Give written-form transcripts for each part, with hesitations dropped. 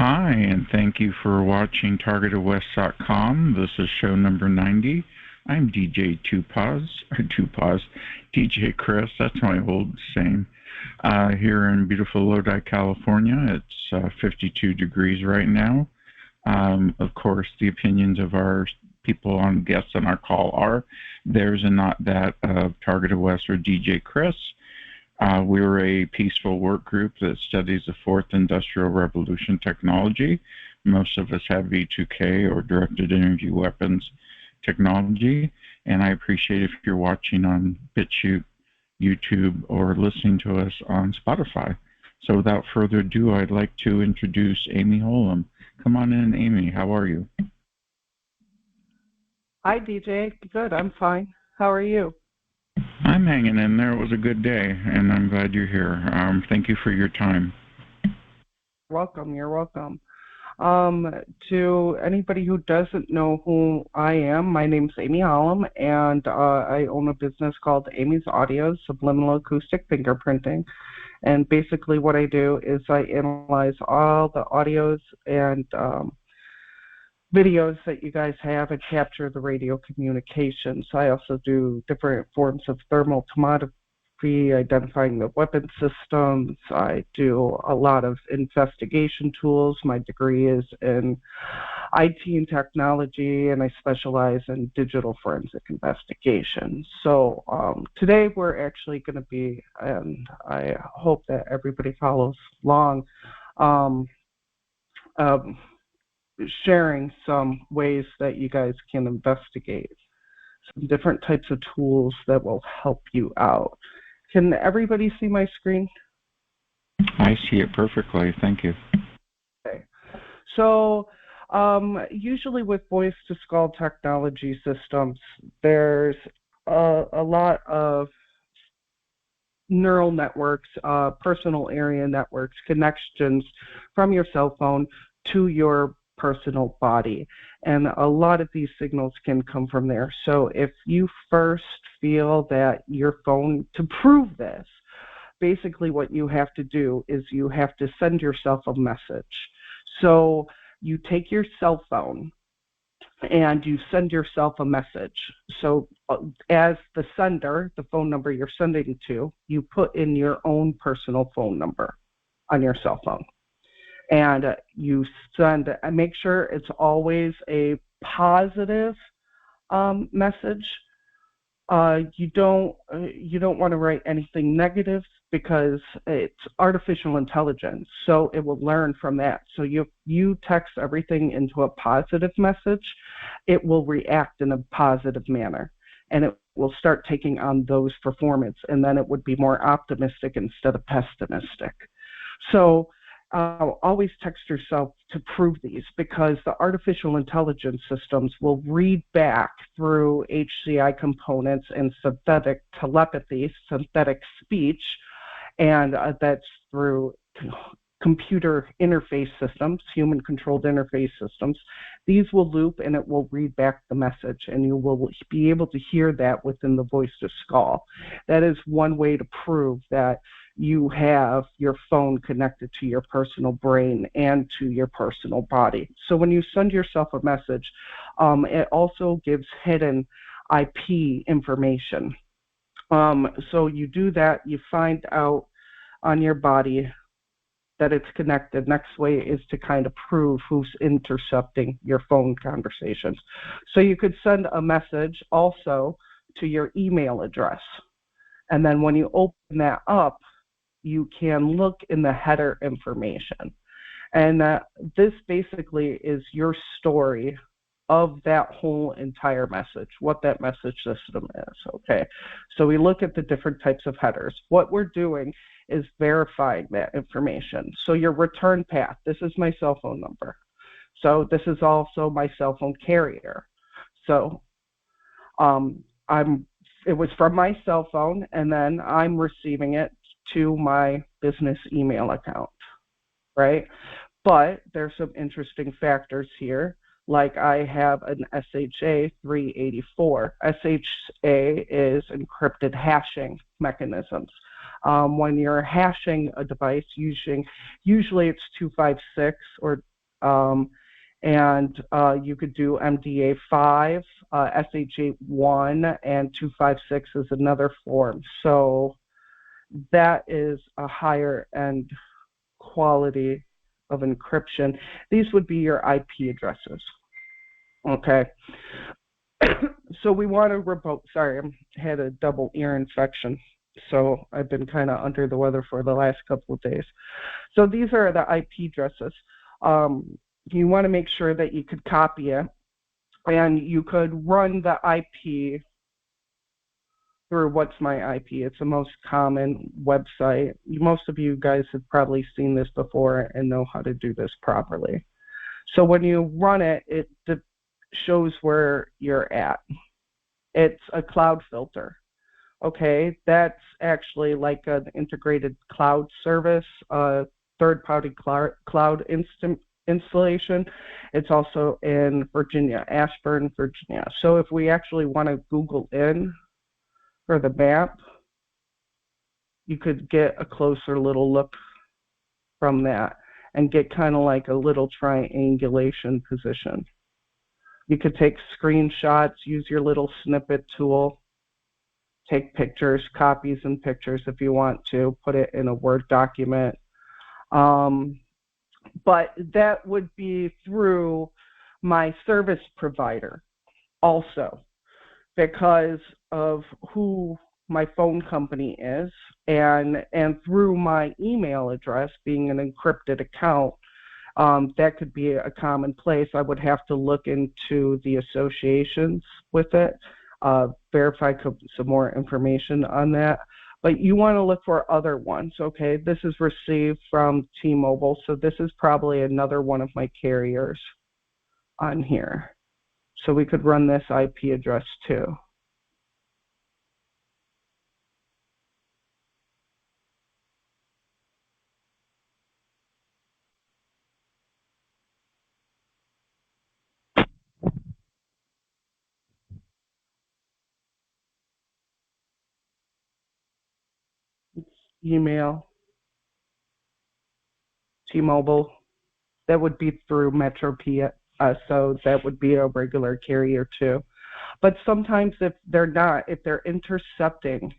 Hi, and thank you for watching TargetedWest.com. This is show number 90. I'm DJ DJ Chris, that's my old saying. Here in beautiful Lodi, California. It's 52 degrees right now. Of course, the opinions of our people on guests on our call are theirs and not that of Targeted West or DJ Chris. We're a peaceful work group that studies the fourth industrial revolution technology. Most of us have V2K or directed energy weapons technology, and I appreciate if you're watching on BitChute, YouTube, or listening to us on Spotify. So without further ado, I'd like to introduce Aimee Holem. Come on in, Aimee. How are you? Hi, DJ. Good. I'm fine. How are you? I'm hanging in there. It was a good day, and I'm glad you're here. Thank you for your time. Welcome. You're welcome. To anybody who doesn't know who I am, my name's Aimee Holem, and I own a business called Aimee's Audio, Subliminal Acoustic Fingerprinting. And basically what I do is I analyze all the audios and videos that you guys have and capture the radio communications. I also do different forms of thermal tomography, identifying the weapon systems. I do a lot of investigation tools. My degree is in IT and technology, and I specialize in digital forensic investigation. So today we're actually going to be, and I hope that everybody follows along, sharing some ways that you guys can investigate, some different types of tools that will help you out. Can everybody see my screen? I see it perfectly. Thank you. Okay. So usually with voice-to-skull technology systems, there's a lot of neural networks, personal area networks, connections from your cell phone to your personal body, and a lot of these signals can come from there. So if you first feel that your phone, to prove this, basically what you have to do is you have to send yourself a message. So you take your cell phone and you send yourself a message. So as the sender, the phone number you're sending to, you put in your own personal phone number on your cell phone. And you send, make sure it's always a positive message. You don't want to write anything negative because it's artificial intelligence, so it will learn from that. So you text everything into a positive message, it will react in a positive manner, and it will start taking on those performance, and then it would be more optimistic instead of pessimistic. So always text yourself to prove these, because the artificial intelligence systems will read back through HCI components and synthetic telepathy, synthetic speech, and that's through computer interface systems, human-controlled interface systems. These will loop and it will read back the message, and you will be able to hear that within the voice-to-skull. That is one way to prove that you have your phone connected to your personal brain and to your personal body. So when you send yourself a message, it also gives hidden IP information. So you do that, you find out on your body that it's connected. Next way is to kind of prove who's intercepting your phone conversations. So you could send a message also to your email address. And then when you open that up, you can look in the header information. And this basically is your story of that whole entire message, what that message system is, okay? So we look at the different types of headers. What we're doing is verifying that information. So your return path, this is my cell phone number. So this is also my cell phone carrier. So it was from my cell phone, and then I'm receiving it to my business email account, right? But there's some interesting factors here. Like I have an SHA 384. SHA is encrypted hashing mechanisms. When you're hashing a device, usually it's 256 or And you could do MDA5, SH81, and 256 is another form. So that is a higher end quality of encryption. These would be your IP addresses. Okay. So we want to revoke. Sorry, I had a double ear infection, so I've been kind of under the weather for the last couple of days. So these are the IP addresses. You want to make sure that you could copy it, and you could run the IP through What's My IP. It's the most common website. Most of you guys have probably seen this before and know how to do this properly. So when you run it, it shows where you're at. It's a cloud filter. Okay, that's actually like an integrated cloud service, third-party cloud installation. It's also in Virginia, Ashburn, Virginia. So if we actually want to Google in for the map, you could get a closer little look from that and get kind of like a little triangulation position. You could take screenshots, use your little snippet tool, take pictures, copies and pictures if you want to, put it in a Word document. But that would be through my service provider also, because of who my phone company is, and through my email address being an encrypted account. That could be a common place. I would have to look into the associations with it, verify some more information on that. But you want to look for other ones, okay? This is received from T-Mobile, so this is probably another one of my carriers on here. So we could run this IP address too. Email, T-Mobile. That would be through Metro P, so that would be a regular carrier too. But sometimes if they're not, if they're intercepting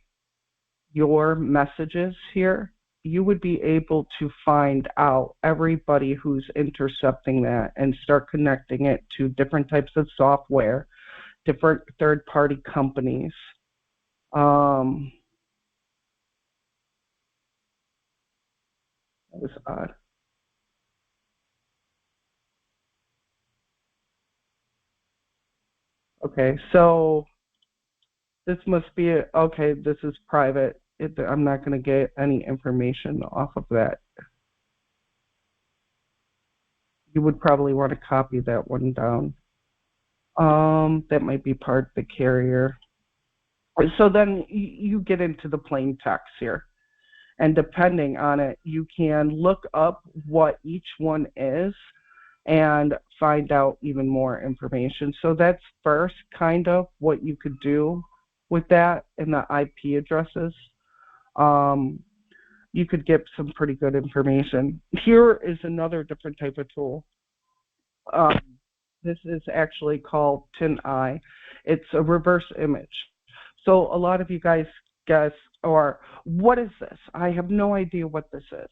your messages here, you would be able to find out everybody who's intercepting that and start connecting it to different types of software, different third-party companies. That was odd. Okay, so this must be, okay, this is private. I'm not going to get any information off of that. You would probably want to copy that one down. That might be part of the carrier. So then you get into the plain text here. And depending on it, you can look up what each one is and find out even more information. So that's first kind of what you could do with that in the IP addresses. You could get some pretty good information. Here is another different type of tool. This is actually called TinEye. It's a reverse image. So a lot of you guys guess, or what is this? I have no idea what this is.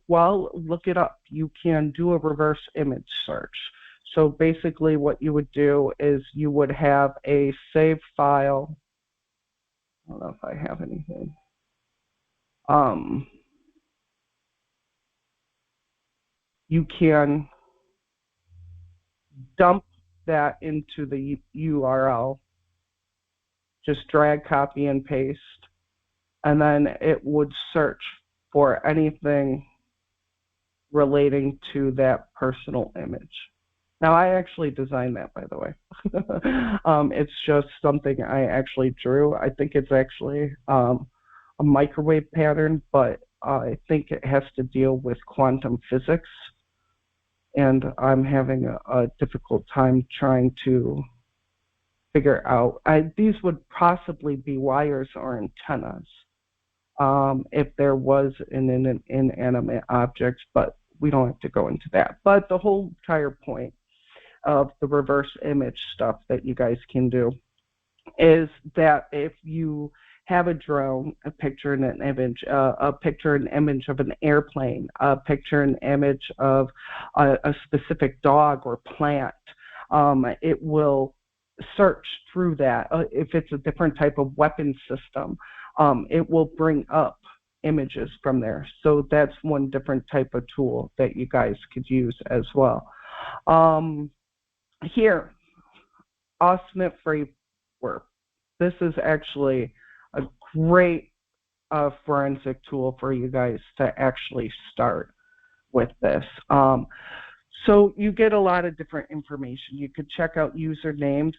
Well, look it up. You can do a reverse image search. So basically what you would do is you would have a saved file. I don't know if I have anything. You can dump that into the URL, just drag, copy, and paste, and then it would search for anything relating to that personal image. Now, I actually designed that, by the way. It's just something I actually drew. I think it's actually a microwave pattern, but I think it has to deal with quantum physics. And I'm having a difficult time trying to figure out. These would possibly be wires or antennas if there was an inanimate object, but we don't have to go into that. But the whole entire point of the reverse image stuff that you guys can do is that if you have a drone, a picture and an image, a picture and image of an airplane, a picture and image of a specific dog or plant, it will search through that. If it's a different type of weapon system, it will bring up images from there. So that's one different type of tool that you guys could use as well. Here, Osnet Framework. This is actually a great forensic tool for you guys to actually start with this. So you get a lot of different information. You could check out usernames.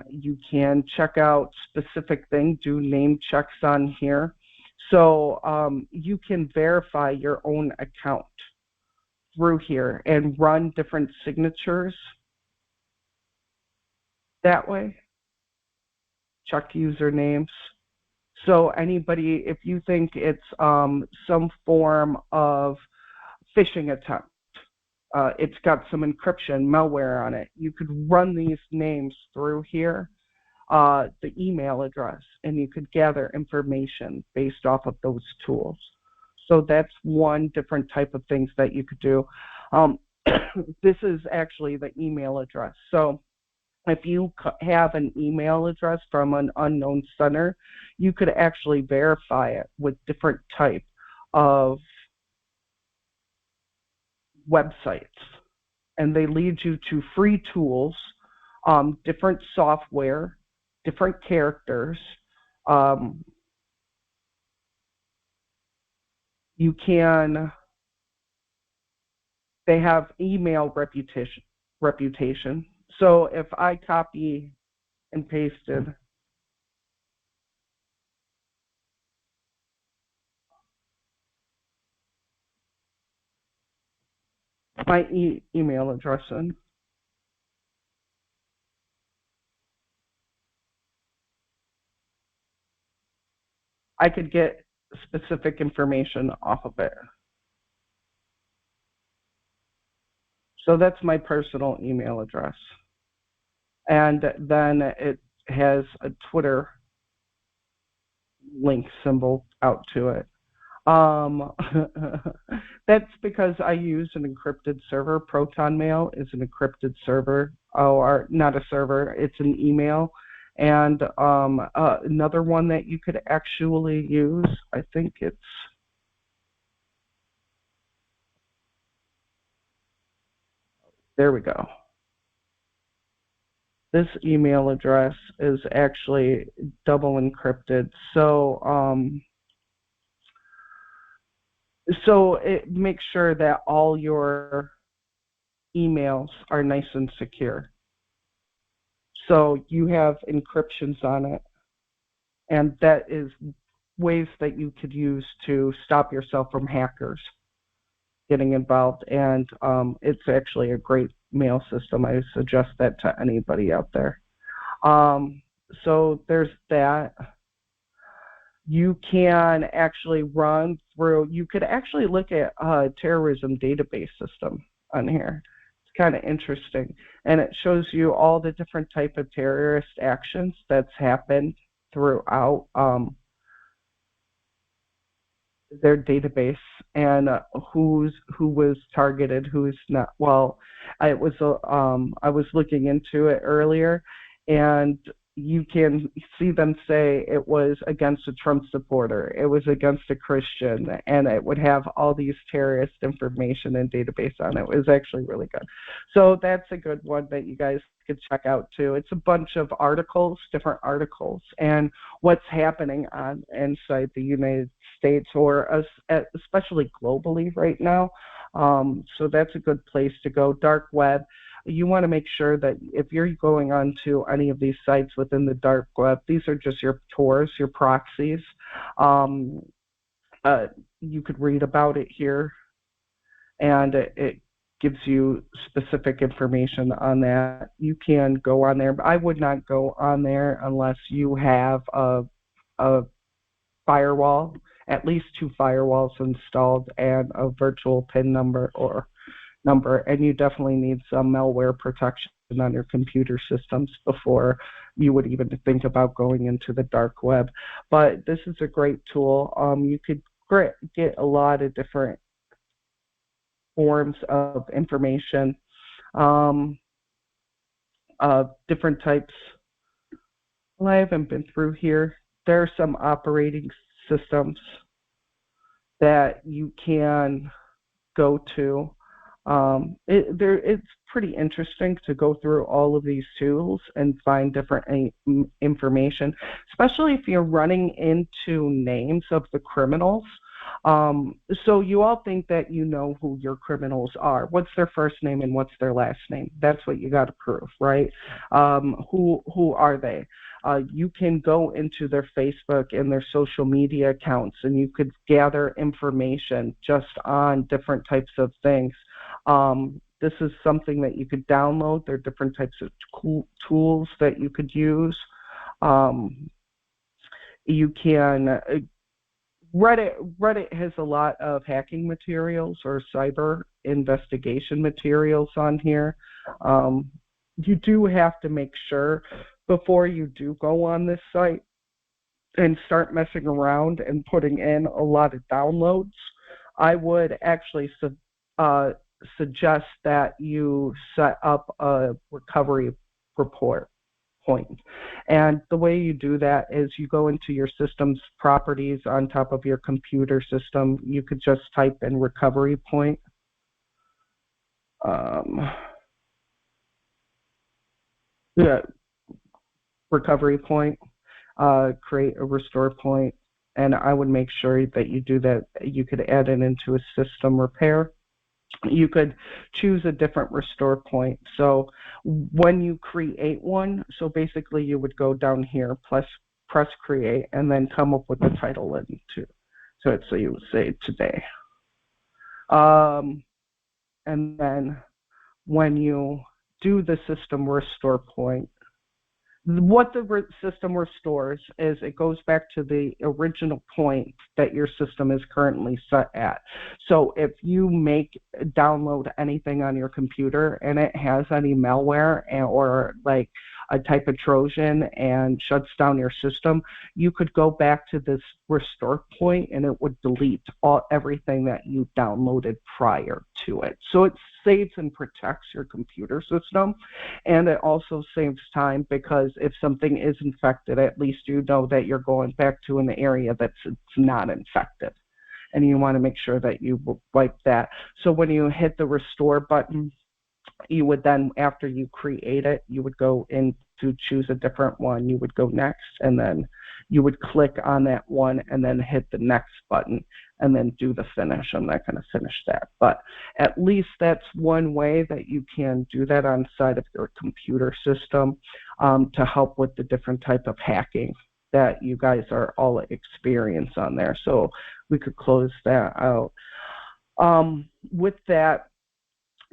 You can check out specific things, do name checks on here. So you can verify your own account through here and run different signatures that way. Check usernames. So anybody, if you think it's some form of phishing attempt, it's got some encryption, malware on it, you could run these names through here, the email address, and you could gather information based off of those tools. So that's one different type of things that you could do. This is actually the email address. So if you have an email address from an unknown sender, you could actually verify it with different type of websites. And they lead you to free tools, different software, different characters. They have email reputation. So if I copy and pasted my email address in, I could get specific information off of it. So that's my personal email address. And then it has a Twitter link symbol out to it. That's because I use an encrypted server. Proton Mail is an encrypted server, or not a server, it's an email. And another one that you could actually use, I think it's, there we go. This email address is actually double encrypted. So it makes sure that all your emails are nice and secure. So you have encryptions on it, and that is ways that you could use to stop yourself from hackers getting involved. And it's actually a great mail system. I suggest that to anybody out there. So there's that. You can actually run through, you could actually look at a terrorism database system on here. It's kind of interesting. And it shows you all the different type of terrorist actions that's happened throughout their database, and who was targeted, who's not. Well, I was looking into it earlier, and you can see them say it was against a Trump supporter, it was against a Christian, and it would have all these terrorist information and database on it. It was actually really good. So that's a good one that you guys could check out too. It's a bunch of articles, different articles, and what's happening on inside the United States, or especially globally right now. So that's a good place to go. Dark web. You want to make sure that if you're going on to any of these sites within the dark web, these are just your Tors, your proxies. You could read about it here, and it gives you specific information on that. You can go on there, but I would not go on there unless you have a firewall at least 2 firewalls installed and a virtual PIN number, and you definitely need some malware protection on your computer systems before you would even think about going into the dark web. But this is a great tool. You could get a lot of different forms of information, different types. Well, I haven't been through here. There are some operating systems that you can go to. It's pretty interesting to go through all of these tools and find different information, especially if you're running into names of the criminals. So you all think that you know who your criminals are. What's their first name and what's their last name? That's what you got to prove, right? Who are they? You can go into their Facebook and their social media accounts, and you could gather information just on different types of things. This is something that you could download. There are different types of tools that you could use. You can Reddit has a lot of hacking materials or cyber investigation materials on here. You do have to make sure before you do go on this site and start messing around and putting in a lot of downloads. I would actually suggest that you set up a recovery report point. And the way you do that is you go into your system's properties on top of your computer system. You could just type in recovery point. Recovery point, create a restore point, and I would make sure that you do that. You could add it into a system repair. You could choose a different restore point. So when you create one, so basically you would go down here, press create, and then come up with the title into it. So you would say today. And then when you do the system restore point, what the system restores is it goes back to the original point that your system is currently set at. So if you download anything on your computer and it has any malware or like a type of Trojan and shuts down your system, you could go back to this restore point and it would delete everything that you downloaded prior to it. So it saves and protects your computer system, and it also saves time because if something is infected, at least you know that you're going back to an area that's not infected, and you want to make sure that you wipe that. So when you hit the restore button, you would then, after you create it, you would go in to choose a different one. You would go next, and then you would click on that one and then hit the next button and then do the finish. I'm not going to finish that, but at least that's one way that you can do that on the side of your computer system to help with the different type of hacking that you guys are all experienced on there. So we could close that out. With that,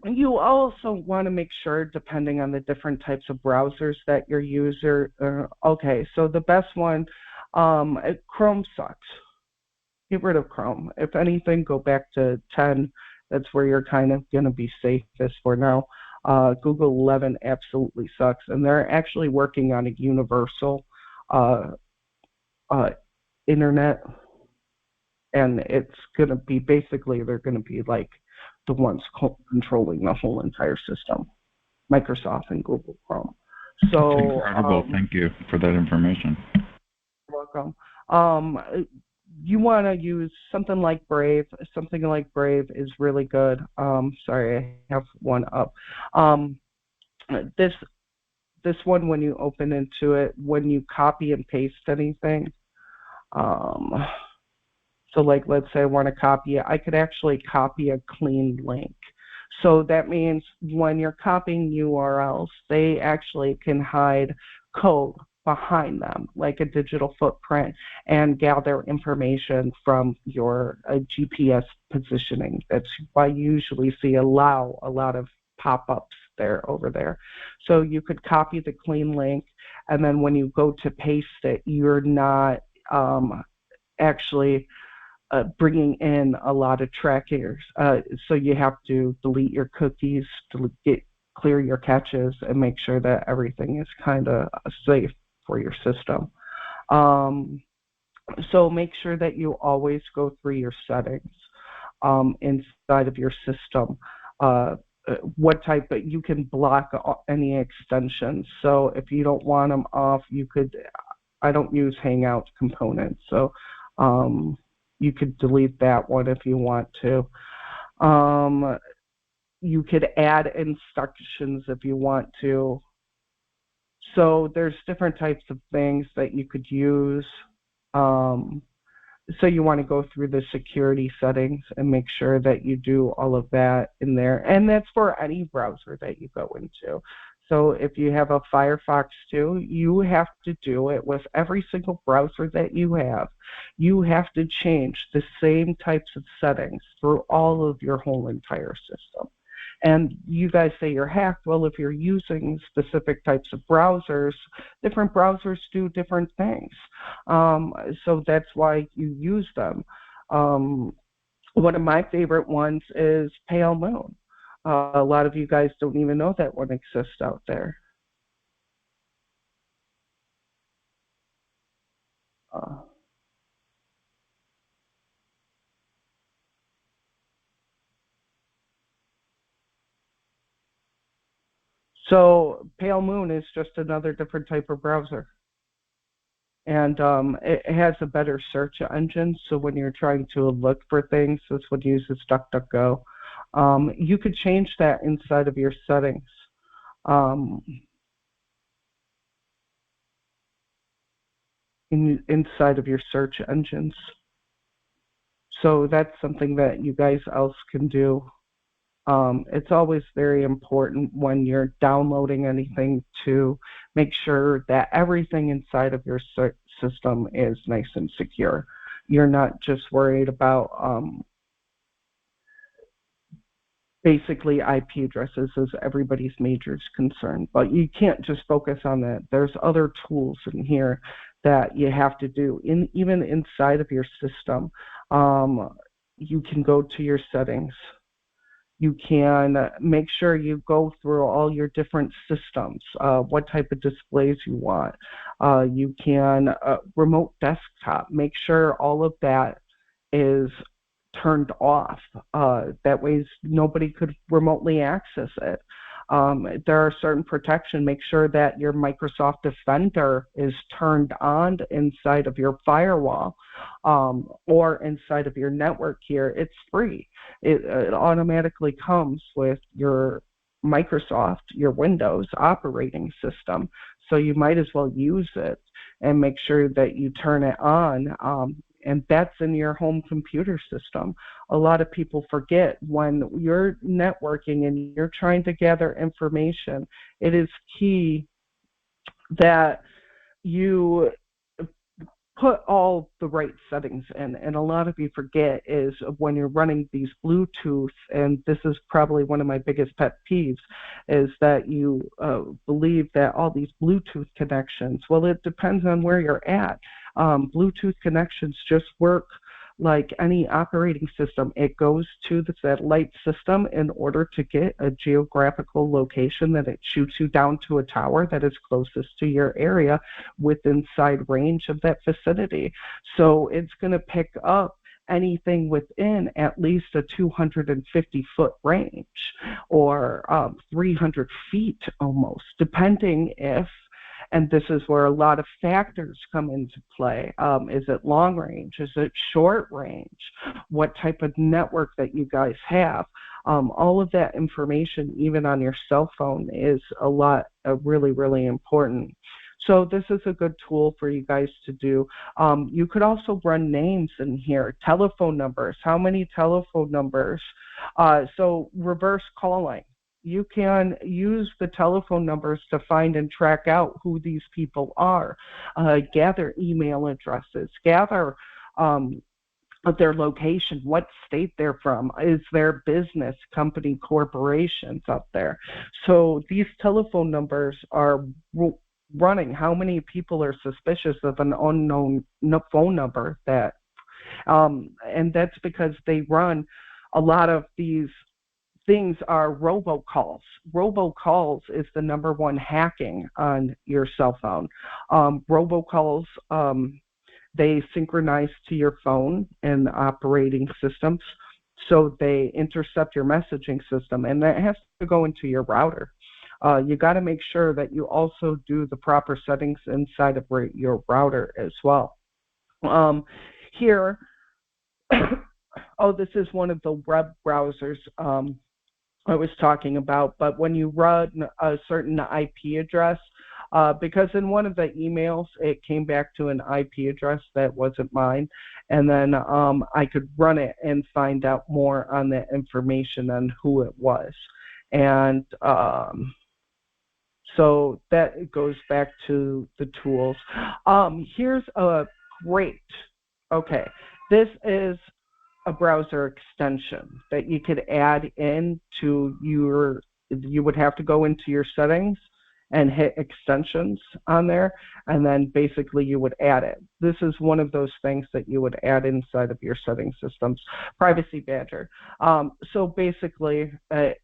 you also want to make sure, depending on the different types of browsers that your user, okay, so the best one, Chrome sucks. Get rid of Chrome. If anything, go back to 10. That's where you're kind of going to be safest for now. Google 11 absolutely sucks, and they're actually working on a universal internet, and it's going to be basically, they're going to be like the ones controlling the whole entire system, Microsoft and Google Chrome. So that's incredible. Thank you for that information. You're welcome. You want to use something like Brave. Something like Brave is really good. Sorry, I have one up. This one, when you open into it, when you copy and paste anything, so like, let's say I want to copy it, I could actually copy a clean link. So that means when you're copying URLs, they actually can hide code behind them, like a digital footprint, and gather information from your GPS positioning. That's why you usually see a lot of pop-ups over there. So you could copy the clean link, and then when you go to paste it, you're not actually bringing in a lot of trackers. So you have to delete your cookies, clear your caches, and make sure that everything is kind of safe for your system. So make sure that you always go through your settings inside of your system. What type, but you can block any extensions. So if you don't want them off, you could, I don't use Hangout components, so you could delete that one if you want to. You could add instructions if you want to. So there's different types of things that you could use. So you want to go through the security settings and make sure that you do all of that in there. And that's for any browser that you go into. So if you have a Firefox too, you have to do it with every single browser that you have. You have to change the same types of settings through all of your whole entire system. And you guys say you're hacked. Well, if you're using specific types of browsers, different browsers do different things. So that's why you use them. One of my favorite ones is Pale Moon. A lot of you guys don't even know that one exists out there. So Pale Moon is just another different type of browser. And it has a better search engine. So when you're trying to look for things, this one uses DuckDuckGo. You could change that inside of your settings. Inside of your search engines. So that's something that you guys else can do. It's always very important when you're downloading anything to make sure that everything inside of your system is nice and secure. You're not just worried about basically IP addresses as everybody's major concern, but you can't just focus on that. There's other tools in here that you have to do. Even inside of your system, you can go to your settings. You can make sure you go through all your different systems, what type of displays you want. You can remote desktop, make sure all of that is turned off. That way nobody could remotely access it. There are certain protection. Make sure that your Microsoft Defender is turned on inside of your firewall or inside of your network here. It's free. It automatically comes with your Microsoft, your Windows operating system. So you might as well use it and make sure that you turn it on. And that's in your home computer system. A lot of people forget when you're networking and you're trying to gather information, it is key that you put all the right settings in. And a lot of you forget is when you're running these Bluetooth, and this is probably one of my biggest pet peeves, is that you believe that all these Bluetooth connections, well, it depends on where you're at. Bluetooth connections just work like any operating system. It goes to the satellite system in order to get a geographical location that it shoots you down to a tower that is closest to your area within side range of that vicinity. So it's going to pick up anything within at least a 250-foot range or 300 feet almost, depending if, and this is where a lot of factors come into play. Is it long range? Is it short range? What type of network that you guys have? All of that information, even on your cell phone, is really, really important. So this is a good tool for you guys to do. You could also run names in here, telephone numbers. How many telephone numbers? So reverse calling. You can use the telephone numbers to find and track out who these people are, gather email addresses, gather their location, what state they're from, is their business, company, corporations up there. So these telephone numbers are running. How many people are suspicious of an unknown phone number that And that's because they run a lot of these things are robocalls. Robocalls is the number one hacking on your cell phone. Robocalls, they synchronize to your phone and the operating systems, so they intercept your messaging system, and that has to go into your router. You got to make sure that you also do the proper settings inside of your router as well. Here, oh, this is one of the web browsers I was talking about, but when you run a certain IP address, because in one of the emails it came back to an IP address that wasn't mine, and then I could run it and find out more on that information on who it was. And so that goes back to the tools. Here's a great, okay, this is a browser extension that you could add into your, you would have to go into your settings and hit extensions on there, and then basically you would add it. This is one of those things that you would add inside of your setting systems. Privacy Badger. So basically, it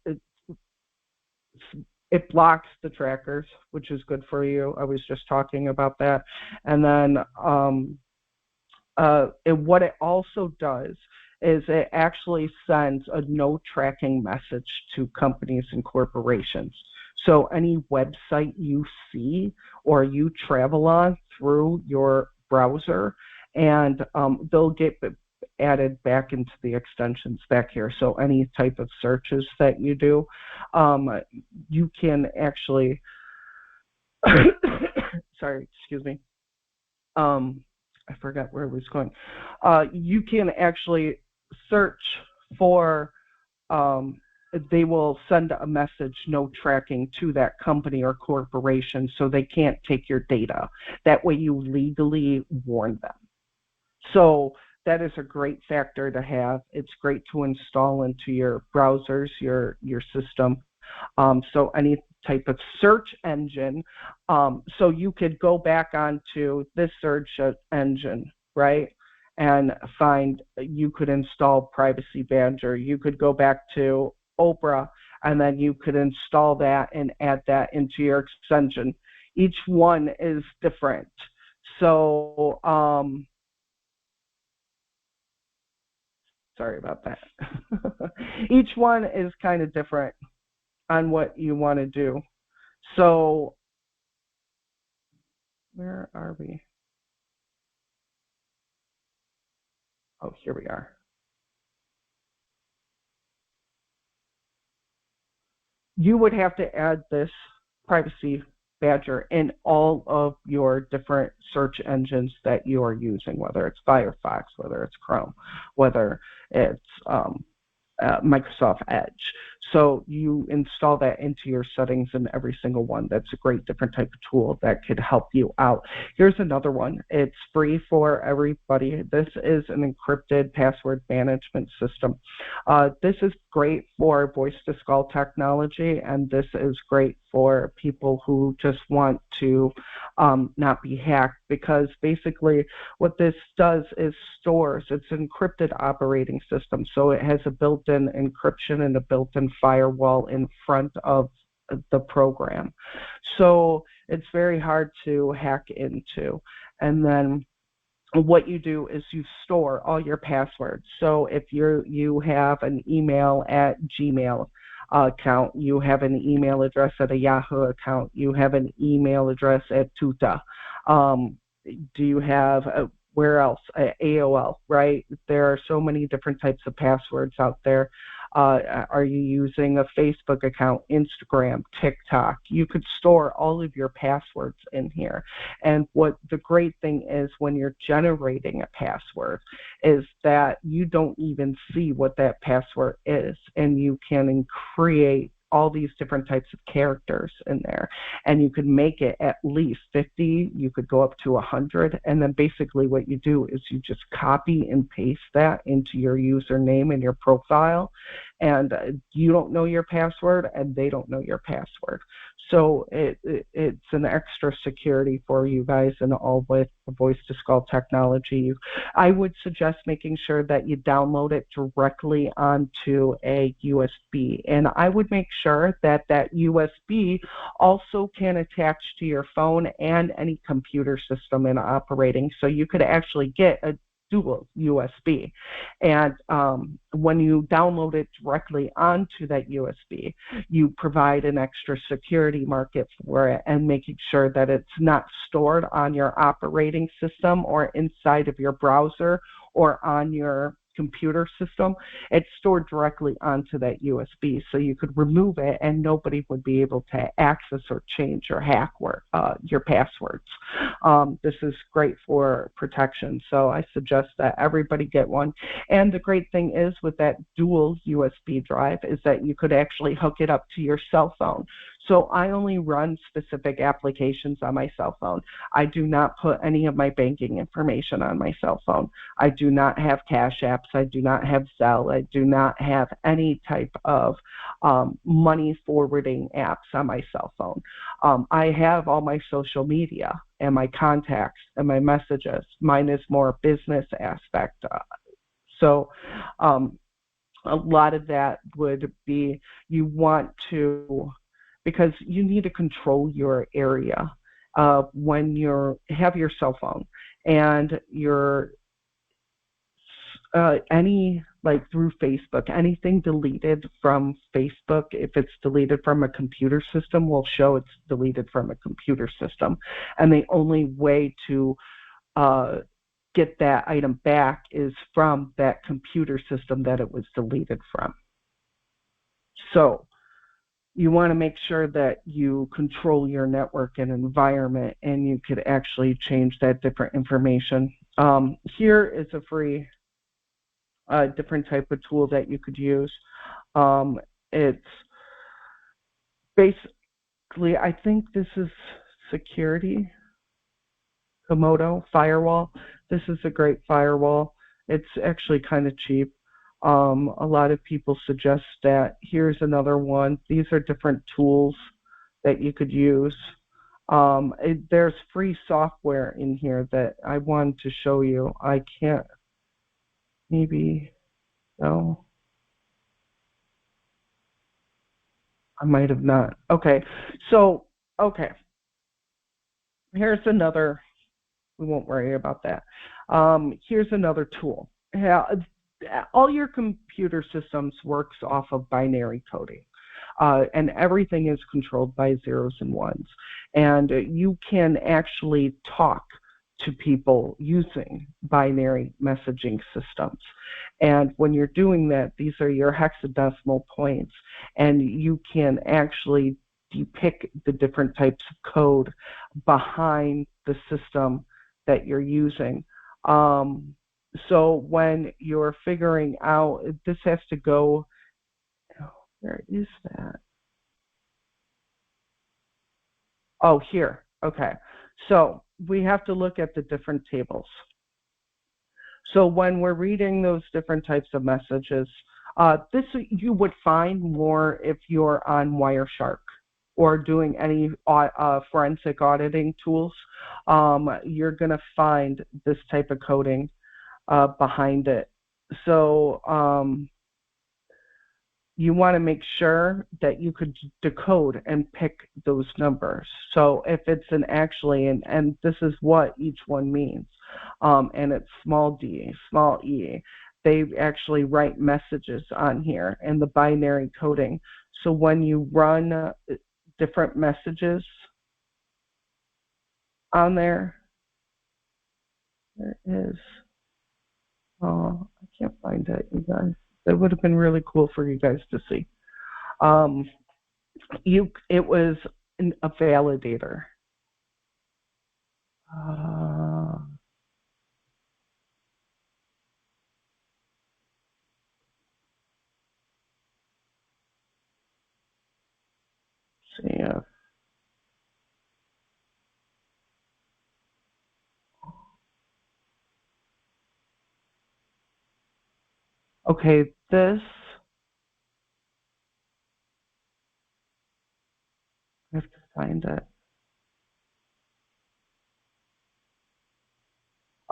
blocks the trackers, which is good for you. I was just talking about that. And then what it also does is it actually sends a no tracking message to companies and corporations. So any website you see or you travel on through your browser, and they'll get added back into the extensions back here. So any type of searches that you do, you can actually, sorry, excuse me. I forgot where I was going. You can actually search for, they will send a message, no tracking, to that company or corporation, so they can't take your data. That way you legally warn them. So that is a great factor to have. It's great to install into your browsers, your system. So any type of search engine. So you could go back onto this search engine, right? And find, you could install Privacy Badger. You could go back to Opera, and then you could install that and add that into your extension. Each one is different. So, sorry about that. Each one is kind of different on what you want to do. So, where are we? Oh, here we are. You would have to add this Privacy Badger in all of your different search engines that you are using, whether it's Firefox, whether it's Chrome, whether it's Microsoft Edge. So you install that into your settings in every single one. That's a great different type of tool that could help you out. Here's another one. It's free for everybody. This is an encrypted password management system. This is great for voice-to-skull technology, and this is great for people who just want to not be hacked, because basically what this does is stores, it's an encrypted operating system, so it has a built-in encryption and a built-in firewall in front of the program. So it's very hard to hack into. And then what you do is you store all your passwords. So if you have an email at Gmail account, you have an email address at a Yahoo account, you have an email address at Tuta, do you have where else? AOL, right? There are so many different types of passwords out there. Are you using a Facebook account, Instagram, TikTok? You could store all of your passwords in here. And what the great thing is when you're generating a password is that you don't even see what that password is, and you can create all these different types of characters in there, and you could make it at least 50, you could go up to 100, and then basically what you do is you just copy and paste that into your username and your profile, and you don't know your password, and they don't know your password. So it's an extra security for you guys, and all with the voice to skull technology. I would suggest making sure that you download it directly onto a USB, and I would make sure that that USB also can attach to your phone and any computer system in operating, so you could actually get a dual USB. And when you download it directly onto that USB, you provide an extra security market for it, and making sure that it's not stored on your operating system or inside of your browser or on your computer system. It's stored directly onto that USB, so you could remove it and nobody would be able to access or change or hack your passwords. This is great for protection, so I suggest that everybody get one. And the great thing is with that dual USB drive is that you could actually hook it up to your cell phone. So I only run specific applications on my cell phone. I do not put any of my banking information on my cell phone. I do not have Cash Apps. I do not have Zelle. I do not have any type of money forwarding apps on my cell phone. I have all my social media and my contacts and my messages. Mine is more business aspect. So a lot of that would be, you want to, because you need to control your area when you have your cell phone, and your any, like through Facebook, anything deleted from Facebook, if it's deleted from a computer system, will show it's deleted from a computer system. And the only way to get that item back is from that computer system that it was deleted from. So you want to make sure that you control your network and environment, and you could actually change that different information. Here is a free different type of tool that you could use. It's basically, I think this is security, Komodo firewall. This is a great firewall. It's actually kind of cheap. A lot of people suggest that. Here's another one. These are different tools that you could use. There's free software in here that I wanted to show you. I can't, maybe, no. I might have not. Okay, so, okay. Here's another, we won't worry about that. Here's another tool. All your computer systems works off of binary coding. And everything is controlled by zeros and ones. And you can actually talk to people using binary messaging systems. And when you're doing that, these are your hexadecimal points, and you can actually depict the different types of code behind the system that you're using. So when you're figuring out, this has to go, where is that? Oh, here. Okay. So we have to look at the different tables. So when we're reading those different types of messages, this you would find more if you're on Wireshark or doing any forensic auditing tools. You're going to find this type of coding behind it. So you want to make sure that you could decode and pick those numbers. So if it's an actually, and this is what each one means, and it's small d, small e, they actually write messages on here in the binary coding. So when you run different messages on there, there is, oh, I can't find it, you guys. That would have been really cool for you guys to see. It was a validator. See if, okay, this I have to find it.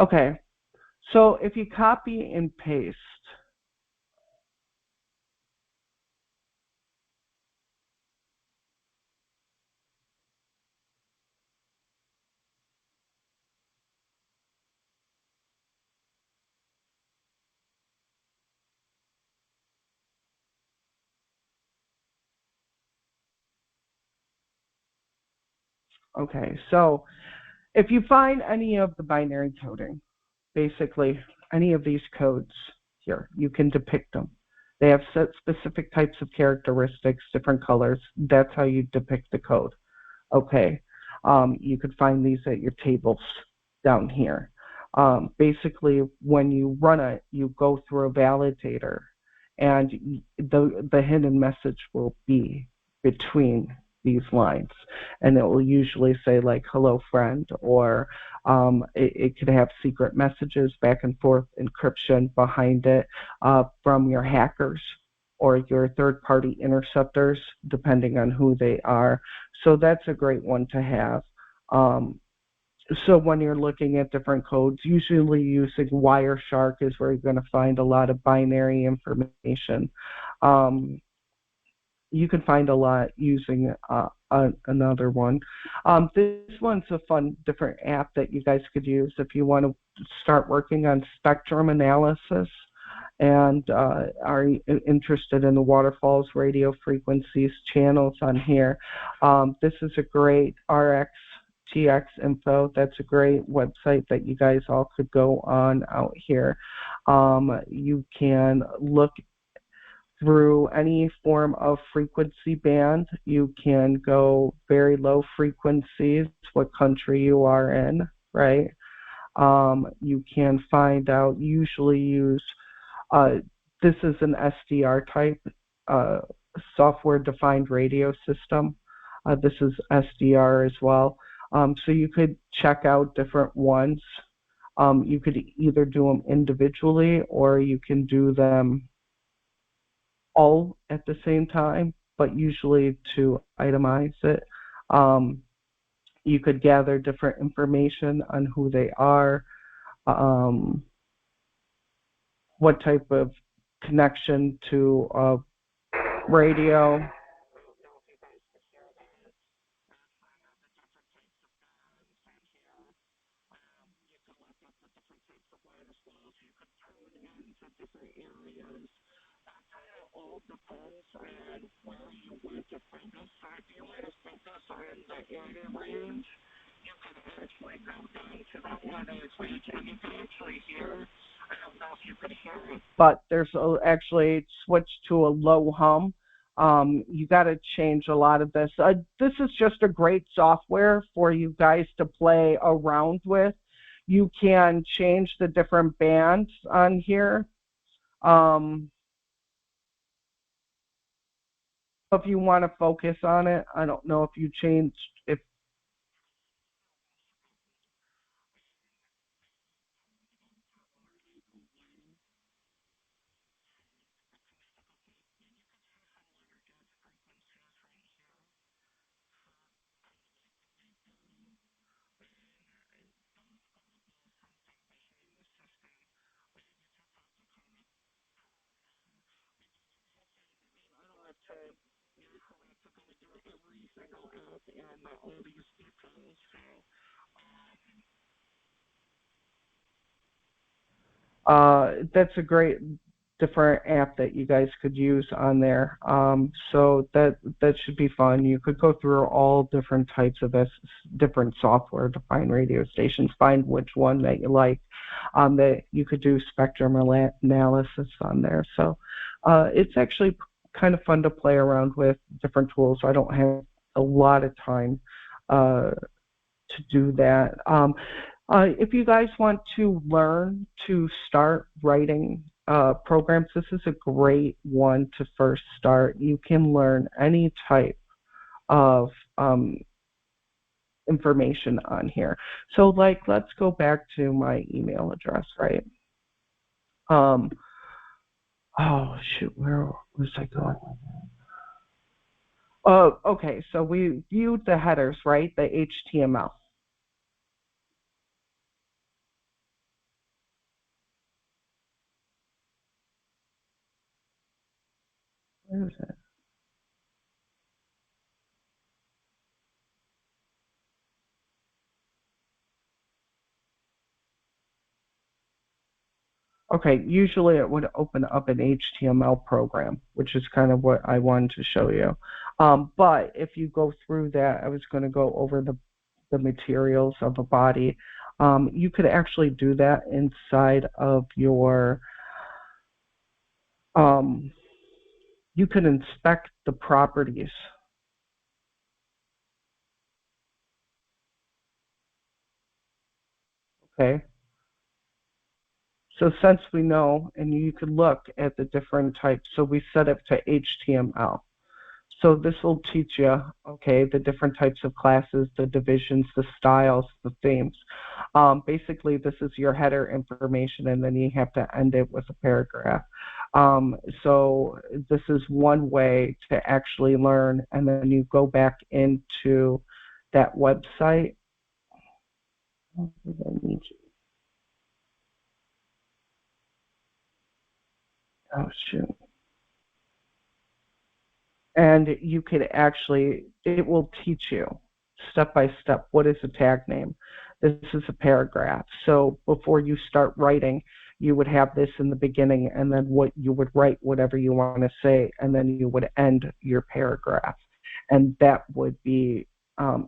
Okay, so if you copy and paste, okay, so if you find any of the binary coding, basically any of these codes here, you can depict them. They have set specific types of characteristics, different colors. That's how you depict the code. Okay, you could find these at your tables down here. Basically, when you run it, you go through a validator, and the hidden message will be between these lines, and it will usually say like "hello friend," or it could have secret messages back and forth, encryption behind it from your hackers or your third-party interceptors, depending on who they are. So that's a great one to have. So when you're looking at different codes, usually using Wireshark is where you're going to find a lot of binary information. You can find a lot using another one. This one's a fun, different app that you guys could use if you want to start working on spectrum analysis and are interested in the waterfalls, radio frequencies, channels on here. This is a great RxTX info. That's a great website that you guys all could go on out here. You can look through any form of frequency band. You can go very low frequencies, what country you are in, right? You can find out, usually use, this is an SDR type, software defined radio system. This is SDR as well. So you could check out different ones. You could either do them individually or you can do them all at the same time, but usually to itemize it. You could gather different information on who they are, what type of connection to radio. But there's actually switched to a low hum. You got to change a lot of this. This is just a great software for you guys to play around with. You can change the different bands on here. Um, if you want to focus on it, I don't know if you changed if that's a great different app that you guys could use on there. So that should be fun. You could go through all different types of different software to find radio stations, find which one that you like. That you could do spectrum analysis on there. So it's actually kind of fun to play around with different tools. I don't have a lot of time to do that. If you guys want to learn to start writing programs, this is a great one to first start. You can learn any type of information on here. So like, let's go back to my email address, right? Um, oh shoot, where was I going? Okay, so we viewed the headers, right? The HTML. Where is it? Okay, usually it would open up an HTML program, which is kind of what I wanted to show you. But if you go through that, I was going to go over the materials of a body. You could actually do that inside of your, um, you could inspect the properties, okay? So since we know, and you could look at the different types, so we set it to HTML. So this will teach you, okay, the different types of classes, the divisions, the styles, the themes. Basically, this is your header information, and then you have to end it with a paragraph. So this is one way to actually learn, and then you go back into that website. Oh, shoot. And you could actually, it will teach you step by step what is a tag name. This is a paragraph. So before you start writing, you would have this in the beginning, and then what you would write whatever you want to say, and then you would end your paragraph. And that would be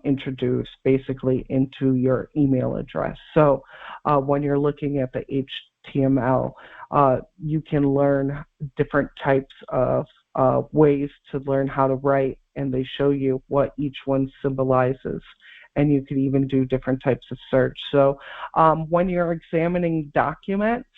introduced basically into your email address. So when you're looking at the HTML, you can learn different types of ways to learn how to write, and they show you what each one symbolizes. And you can even do different types of search. So when you're examining documents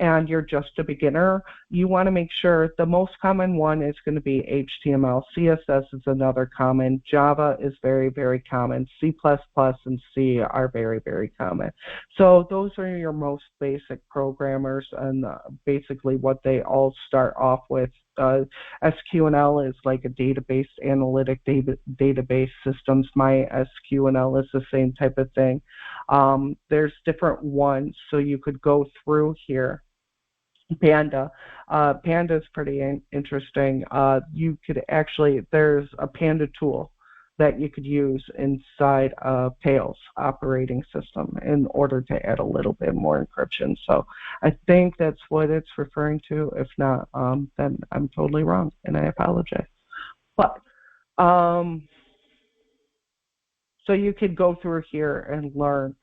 and you're just a beginner, you want to make sure the most common one is going to be HTML. CSS is another common. Java is very, very common. C++ and C are very, very common. So those are your most basic programmers, and basically what they all start off with. SQL is like a database, analytic database systems. MySQL is the same type of thing. There's different ones, so you could go through here. Panda. Panda is pretty interesting. You could actually, there's a Panda tool that you could use inside of Tails operating system in order to add a little bit more encryption. So I think that's what it's referring to. If not, then I'm totally wrong, and I apologize. But so you could go through here and learn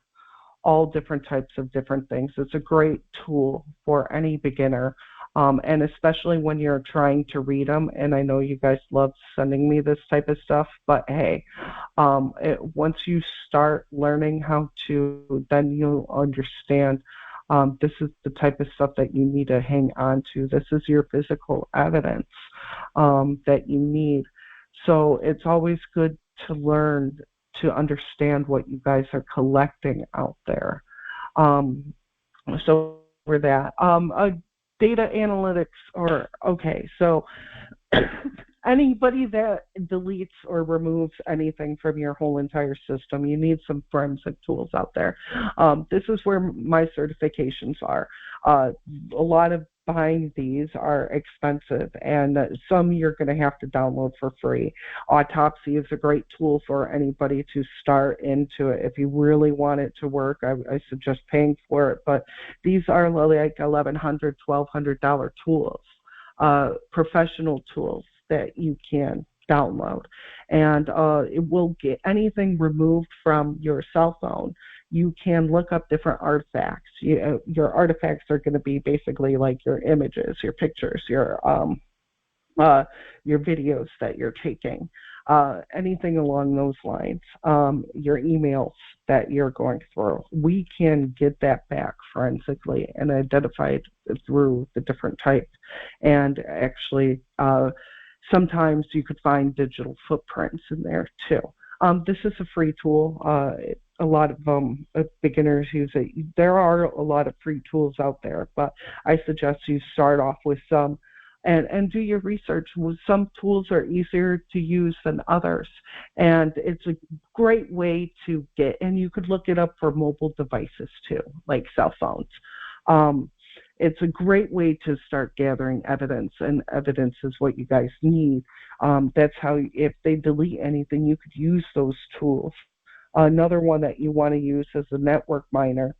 all different types of different things. It's a great tool for any beginner, and especially when you're trying to read them. And I know you guys love sending me this type of stuff, but hey, once you start learning how to, then you'll understand this is the type of stuff that you need to hang on to. This is your physical evidence that you need. So it's always good to learn to understand what you guys are collecting out there. Um, so for that, data analytics, or okay, so anybody that deletes or removes anything from your whole entire system, you need some forensic tools out there. This is where my certifications are. A lot of buying these are expensive, and some you're going to have to download for free. Autopsy is a great tool for anybody to start into it. If you really want it to work, I suggest paying for it, but these are like $1,100, $1,200 tools, professional tools that you can download, and it will get anything removed from your cell phone. You can look up different artifacts. Your artifacts are going to be basically like your images, your pictures, your videos that you're taking, anything along those lines, your emails that you're going through. We can get that back forensically and identify it through the different types. And actually, sometimes you could find digital footprints in there too. This is a free tool. A lot of beginners use it. There are a lot of free tools out there, but I suggest you start off with some and do your research. Some tools are easier to use than others, and it's a great way to get. And you could look it up for mobile devices too, like cell phones. Um, it's a great way to start gathering evidence, and evidence is what you guys need. That's how, if they delete anything, you could use those tools. Another one that you want to use is a network miner.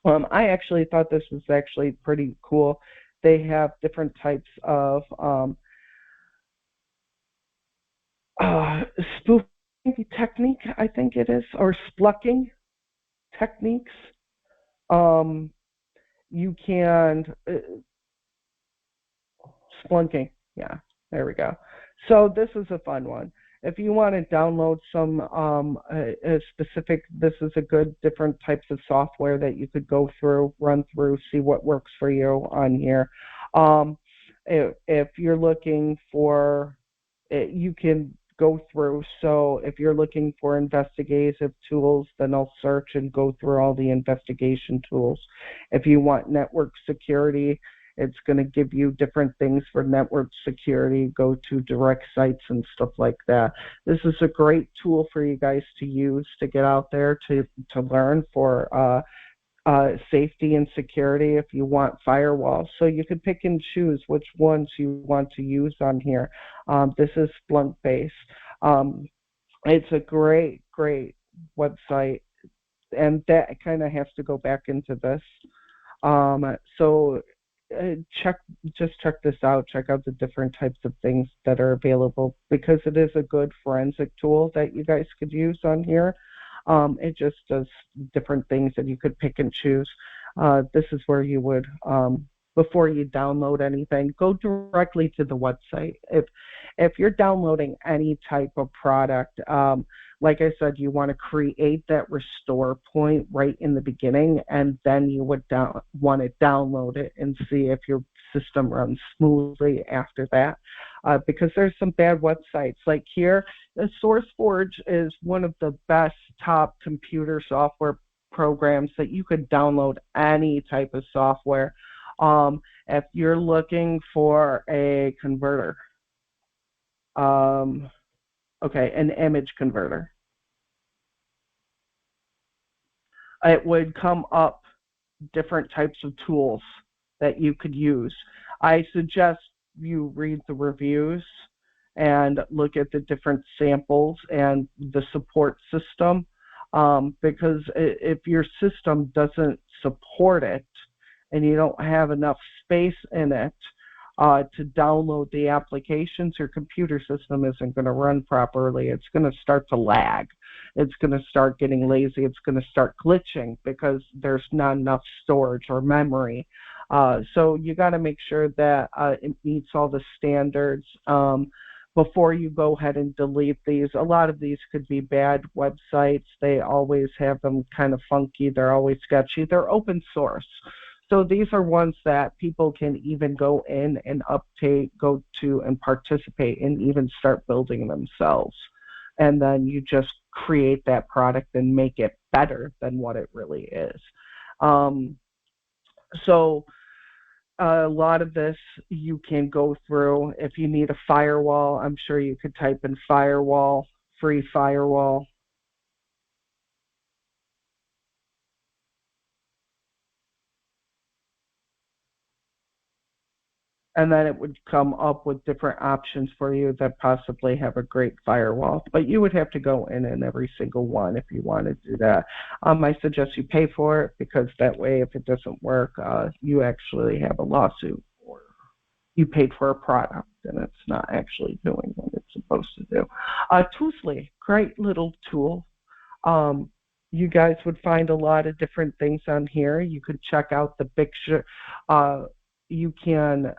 I actually thought this was actually pretty cool. They have different types of uh, spoofing technique, I think it is, or splucking techniques. Um, you can Splunking. Yeah, there we go. So this is a fun one. If you want to download some a specific, this is a good different types of software that you could go through, run through, see what works for you on here. Um, if you're looking for, you can go through. So if you're looking for investigative tools, then I'll search and go through all the investigation tools. If you want network security, it's going to give you different things for network security, go to direct sites and stuff like that. This is a great tool for you guys to use to get out there to learn for safety and security if you want firewalls. So you can pick and choose which ones you want to use on here. This is Splunk based. It's a great, great website, and that kind of has to go back into this. So check just check this out. Check out the different types of things that are available, because it is a good forensic tool that you guys could use on here. It just does different things that you could pick and choose. This is where you would, before you download anything, go directly to the website. If you're downloading any type of product, like I said, you want to create that restore point right in the beginning, and then you would want to download it and see if your system runs smoothly after that. Because there's some bad websites. Like here, SourceForge is one of the best top computer software programs that you could download any type of software. If you're looking for a converter, okay, an image converter, it would come up different types of tools that you could use. I suggest you read the reviews and look at the different samples and the support system, because if your system doesn't support it and you don't have enough space in it to download the applications, your computer system isn't going to run properly. It's going to start to lag. It's going to start getting lazy. It's going to start glitching because there's not enough storage or memory. So you got to make sure that it meets all the standards before you go ahead and delete these. A lot of these could be bad websites. They always have them kind of funky. They're always sketchy. They're open source. So these are ones that people can even go in and update, go to and participate, and even start building themselves. And then you just create that product and make it better than what it really is. So a lot of this you can go through. If you need a firewall, I'm sure you could type in firewall, free firewall. And then it would come up with different options for you that possibly have a great firewall. But you would have to go in every single one if you want to do that. I suggest you pay for it, because that way, if it doesn't work, you actually have a lawsuit, or you paid for a product and it's not actually doing what it's supposed to do. Toosly, great little tool. You guys would find a lot of different things on here. You could check out the picture. You can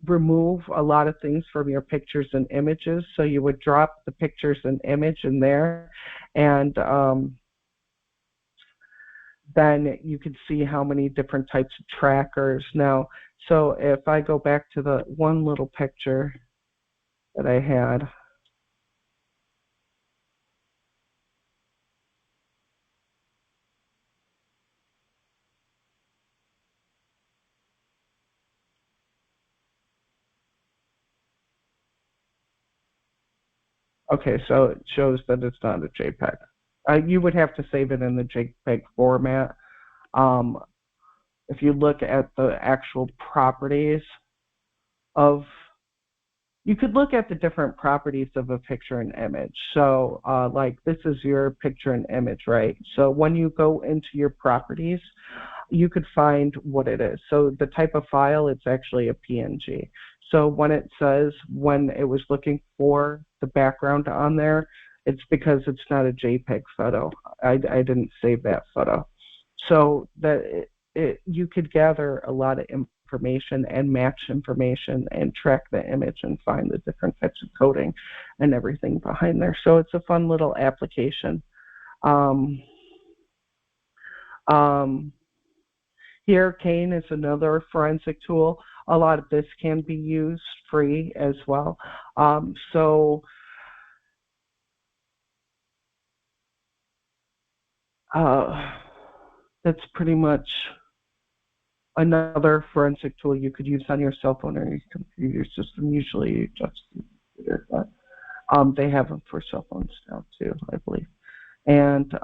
remove a lot of things from your pictures and images. So you would drop the pictures and image in there, and then you could see how many different types of trackers. Now, so if I go back to the one little picture that I had, Okay, so it shows that it's not a JPEG. You would have to save it in the JPEG format. Um, if you look at the actual properties of, you could look at the different properties of a picture and image. So like this is your picture and image, right? So when you go into your properties, you could find what it is. So the type of file, it's actually a PNG. So when it says when it was looking for the background on there, it's because it's not a JPEG photo. I didn't save that photo. So that you could gather a lot of information and match information and track the image and find the different types of coding and everything behind there. So it's a fun little application. Um, um, Here, Kane is another forensic tool. A lot of this can be used free as well. So that's pretty much another forensic tool you could use on your cell phone or your computer system. Usually just the computer, but they have them for cell phones now too, I believe. And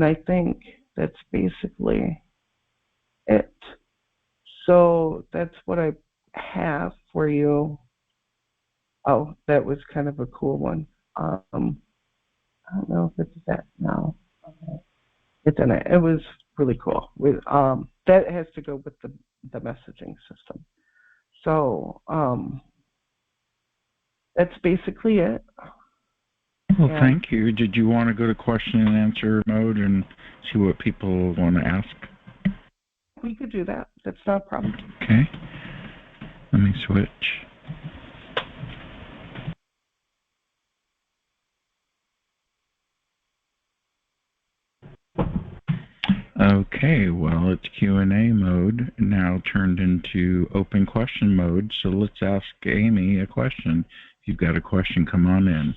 I think that's basically it. So that's what I have for you. Oh, that was kind of a cool one. I don't know if it's that now. It's in it. It was really cool. That has to go with the messaging system. So that's basically it. Well, thank you. Did you want to go to question and answer mode and see what people want to ask? We could do that. That's not a problem. Okay. Let me switch. Okay, well, it's Q&A mode now turned into open question mode. So let's ask Aimee a question. If you've got a question, come on in.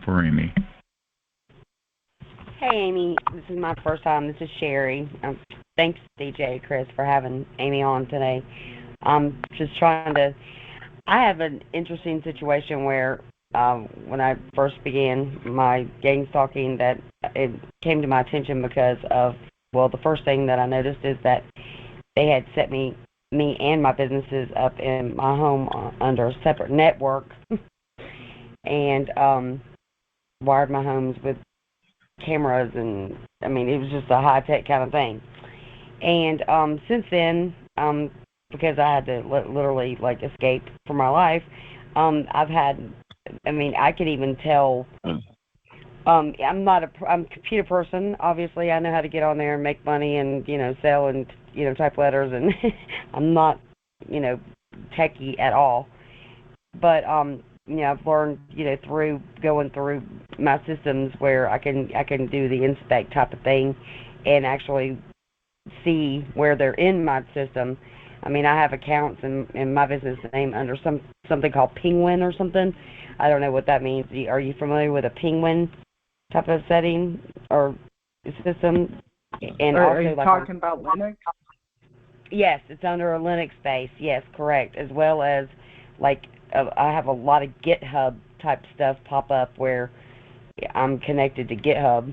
For Aimee. Hey, Aimee. This is my first time. This is Sherry. Thanks, DJ Chris, for having Aimee on today. I'm just trying to. I have an interesting situation where when I first began my gang stalking, that it came to my attention because of, well, the first thing that I noticed is that they had set me and my businesses up in my home under a separate network and wired my homes with cameras, and I mean it was just a high-tech kind of thing. And since then, because I had to literally like escape for my life, I've had, I mean, I can even tell. I'm a computer person. Obviously, I know how to get on there and make money and sell and type letters, and I'm not techie at all. But I've learned through going through my systems where I can do the inspect type of thing, and actually see where they're in my system. I mean, I have accounts in my business name under something called Penguin or something. I don't know what that means. Are you familiar with a Penguin type of setting or system? And are you talking about Linux? Yes, it's under a Linux base. Yes, correct. As well as I have a lot of GitHub type stuff pop up where I'm connected to GitHub.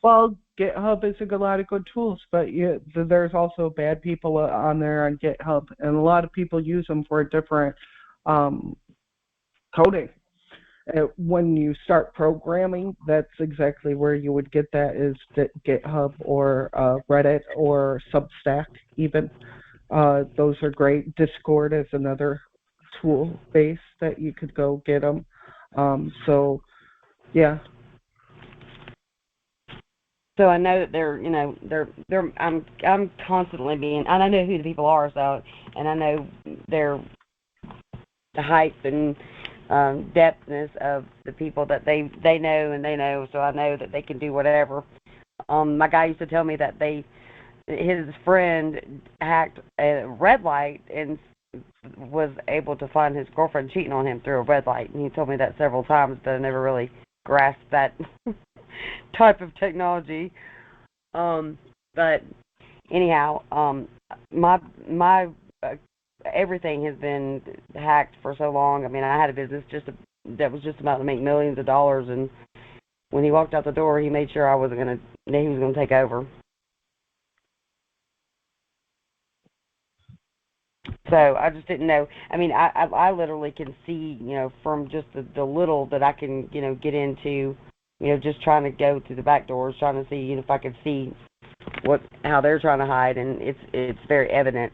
Well, GitHub is a lot of good tools, but there's also bad people on there on GitHub, and a lot of people use them for different coding. When you start programming, that's exactly where you would get that, is GitHub or Reddit or Substack even. Those are great. Discord is another tool base that you could go get them. So, yeah. So I know that they're I'm constantly being, and I know who the people are, so, and I know the height and depthness of the people that they know, so I know that they can do whatever. My guy used to tell me that his friend hacked a red light and was able to find his girlfriend cheating on him through a red light, and he told me that several times, but I never really grasped that type of technology. But anyhow, my everything has been hacked for so long. I mean, I had a business that was just about to make millions of dollars, and when he walked out the door, he made sure that he was gonna take over. So I just didn't know. I mean, I literally can see, from just the little that I can, get into, just trying to go through the back doors, trying to see, if I could see how they're trying to hide, and it's very evident.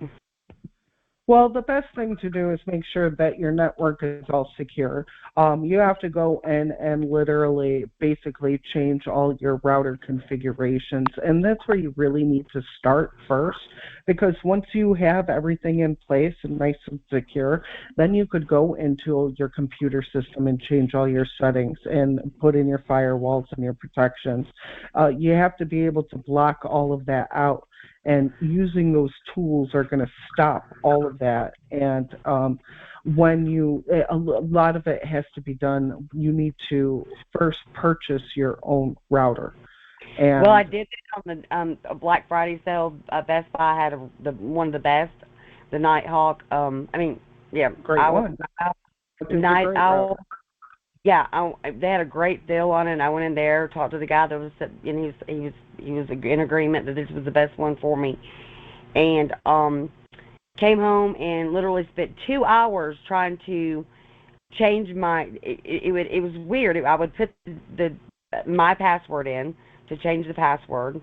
Well, the best thing to do is make sure that your network is all secure. You have to go in and literally basically change all your router configurations, and that's where you really need to start first, because once you have everything in place and nice and secure, then you could go into your computer system and change all your settings and put in your firewalls and your protections. You have to be able to block all of that out. And using those tools are going to stop all of that. And a lot of it has to be done, you need to first purchase your own router. And, well, I did that on the Black Friday sale. Best Buy had one of the best, the Nighthawk. Great one. Night Owl. Yeah, they had a great deal on it. And I went in there, talked to the guy that was, and he was in agreement that this was the best one for me. And came home and literally spent 2 hours trying to change my. It was weird. I would put my password in to change the password,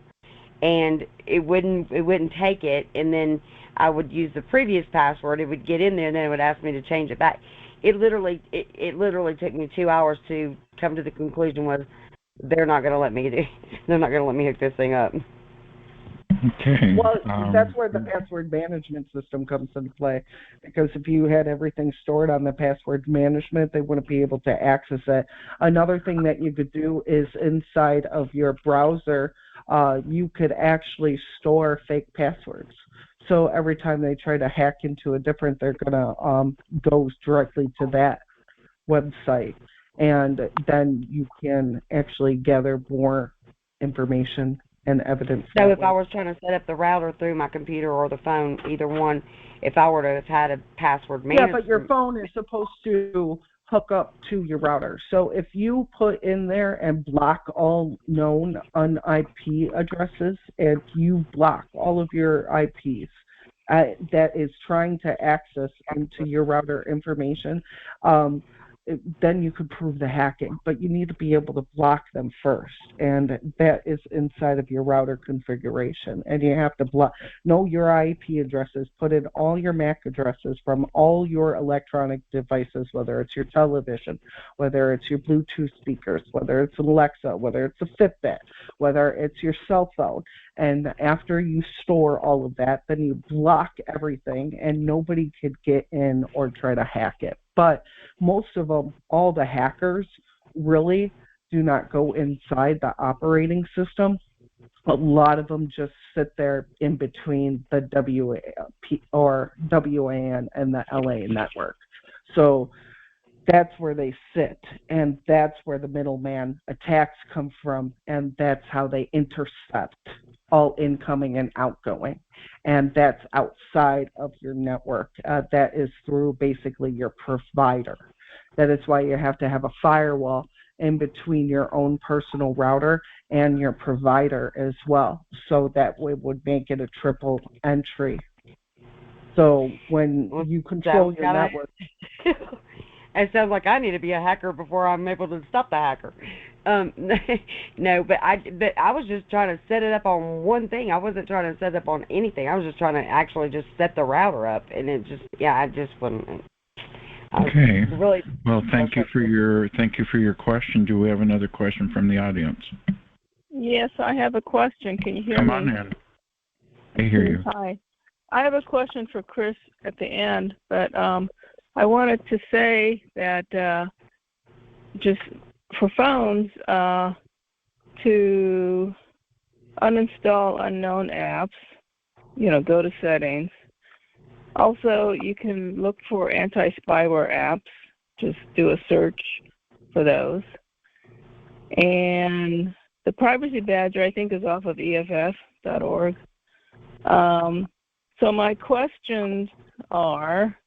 and it wouldn't take it. And then I would use the previous password. It would get in there, and then it would ask me to change it back. It literally took me 2 hours to come to the conclusion was they're not going to let me hook this thing up. Okay. Well, that's where the password management system comes into play, because if you had everything stored on the password management, they wouldn't be able to access it. Another thing that you could do is inside of your browser, you could actually store fake passwords. So every time they try to hack into a different, they're going to go directly to that website. And then you can actually gather more information and evidence. So if I was trying to set up the router through my computer or the phone, either one, if I were to have had a password management. Yeah, but your phone is supposed to hook up to your router. So if you put in there and block all known un-IP addresses, and you block all of your IPs that is trying to access into your router information, then you could prove the hacking. But you need to be able to block them first, and that is inside of your router configuration. And you have to know your IP addresses, put in all your MAC addresses from all your electronic devices, whether it's your television, whether it's your Bluetooth speakers, whether it's an Alexa, whether it's a Fitbit, whether it's your cell phone. And after you store all of that, then you block everything, and nobody could get in or try to hack it. But most of them, all the hackers, really do not go inside the operating system. A lot of them just sit there in between the WAN and the LA network. So that's where they sit, and that's where the middleman attacks come from, and that's how they intercept all incoming and outgoing. And that's outside of your network. That is through basically your provider. That is why you have to have a firewall in between your own personal router and your provider as well. So that way would make it a triple entry. So when you control your network. It sounds like I need to be a hacker before I'm able to stop the hacker. No, but I was just trying to set it up on one thing. I wasn't trying to set it up on anything. I was just trying to actually just set the router up, and it just, I just wouldn't. Okay. Really. Well, thank you for your question. Do we have another question from the audience? Yes, I have a question. Can you hear me? Come on in. I hear you. Hi. I have a question for Chris at the end, but I wanted to say that just for phones, to uninstall unknown apps, go to settings. Also, you can look for anti-spyware apps. Just do a search for those. And the privacy badger, I think, is off of EFF.org. So my questions are,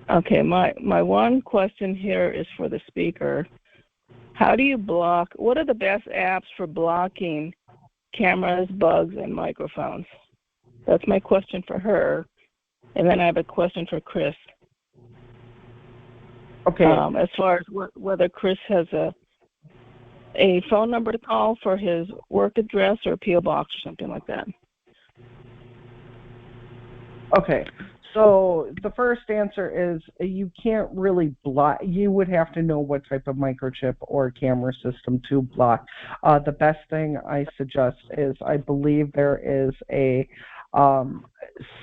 okay, my one question here is for the speaker. How do you block, what are the best apps for blocking cameras, bugs, and microphones? That's my question for her. And then I have a question for Chris. Okay. As far as whether Chris has a phone number to call for his work address or a P.O. box or something like that. Okay. So the first answer is you can't really block. You would have to know what type of microchip or camera system to block. The best thing I suggest is I believe there is a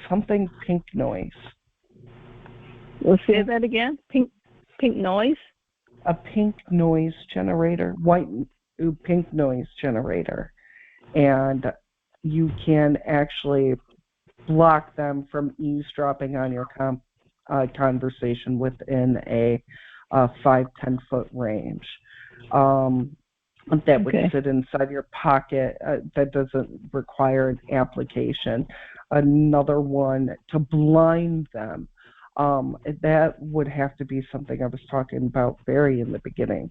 something pink noise. We'll say that again. Pink noise. A pink noise generator, pink noise generator, and you can actually block them from eavesdropping on your conversation within a 5-10 foot range. That would sit inside your pocket. That doesn't require an application. Another one to blind them. That would have to be something I was talking about very in the beginning.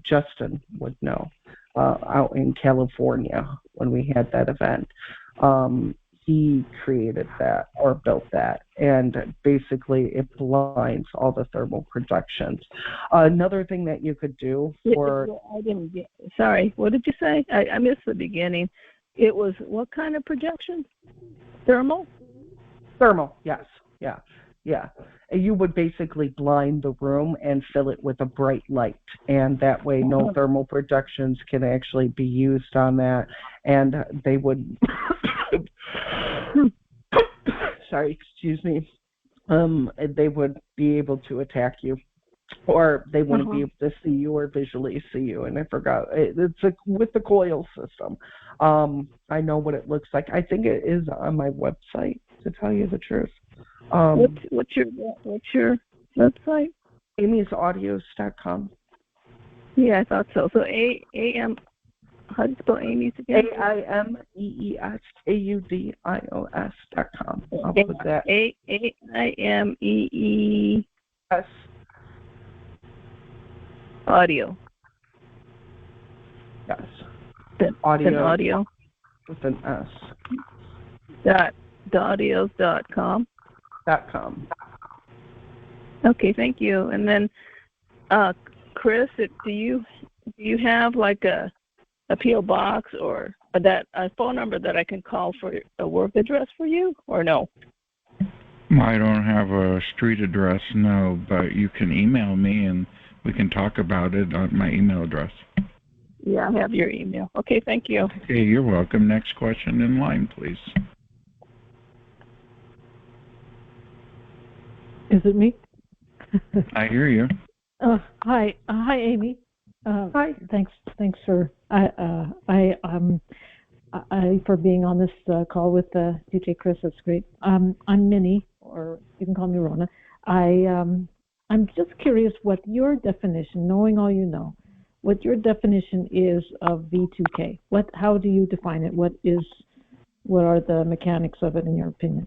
Justin would know out in California when we had that event. He created that or built that, and basically it blinds all the thermal projections. Another thing that you could do for... I didn't get... Sorry, what did you say? I missed the beginning. It was what kind of projection? Thermal? Thermal, yes. Yeah. You would basically blind the room and fill it with a bright light, and that way no thermal projections can actually be used on that, and they would sorry, excuse me. They would be able to attack you, or they wouldn't be able to see you or visually see you. And I forgot, it's with the coil system. I know what it looks like. I think it is on my website, to tell you the truth. What's your website? AimesAudios.com. Yeah, I thought so. So A-M, how do you spell Aimee's again? AIMEESAUDIOS.com. I'll put that. AIMEES. Audio. Yes. Audio. With an S. .audios.com. .com. Okay, thank you. And then, Chris, do you have like a P.O. box or a phone number that I can call for a work address for you, or no? I don't have a street address, no, but you can email me and we can talk about it on my email address. Yeah, I have your email. Okay, thank you. Okay, you're welcome. Next question in line, please. Is it me? I hear you. Hi, Aimee. Hi. Thanks for for being on this call with DJ Chris. That's great. I'm Minnie, or you can call me Rona. I'm just curious what your definition, knowing all you know, what your definition is of V2K. How do you define it? What are the mechanics of it in your opinion?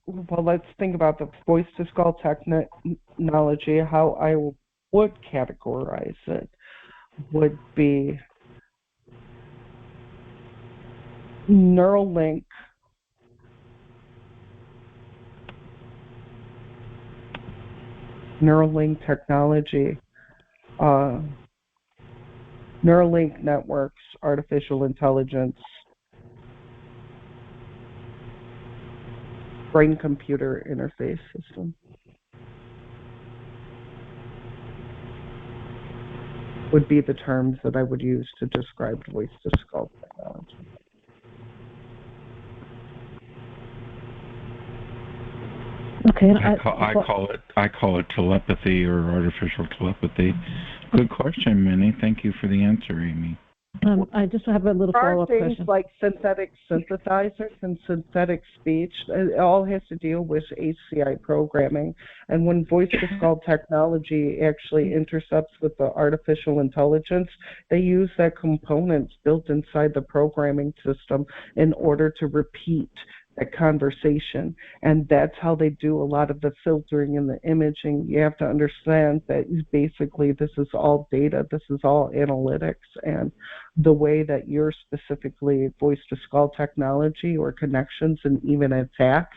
Well, let's think about the voice-to-skull technology. How I would categorize it would be Neuralink technology, Neuralink networks, artificial intelligence, brain-computer interface system would be the terms that I would use to describe voice-to-skull technology. Okay. I call it telepathy or artificial telepathy. Good question, Minnie. Thank you for the answer, Aimee. I just have a little follow-up things question. like synthetic synthesizers and synthetic speech, it all has to deal with HCI programming. And when voice-to-skull technology actually intercepts with the artificial intelligence, they use that components built inside the programming system in order to repeat that conversation. And that's how they do a lot of the filtering and the imaging. You have to understand that basically this is all data, this is all analytics, and the way that your specifically voice-to-skull technology or connections and even attacks,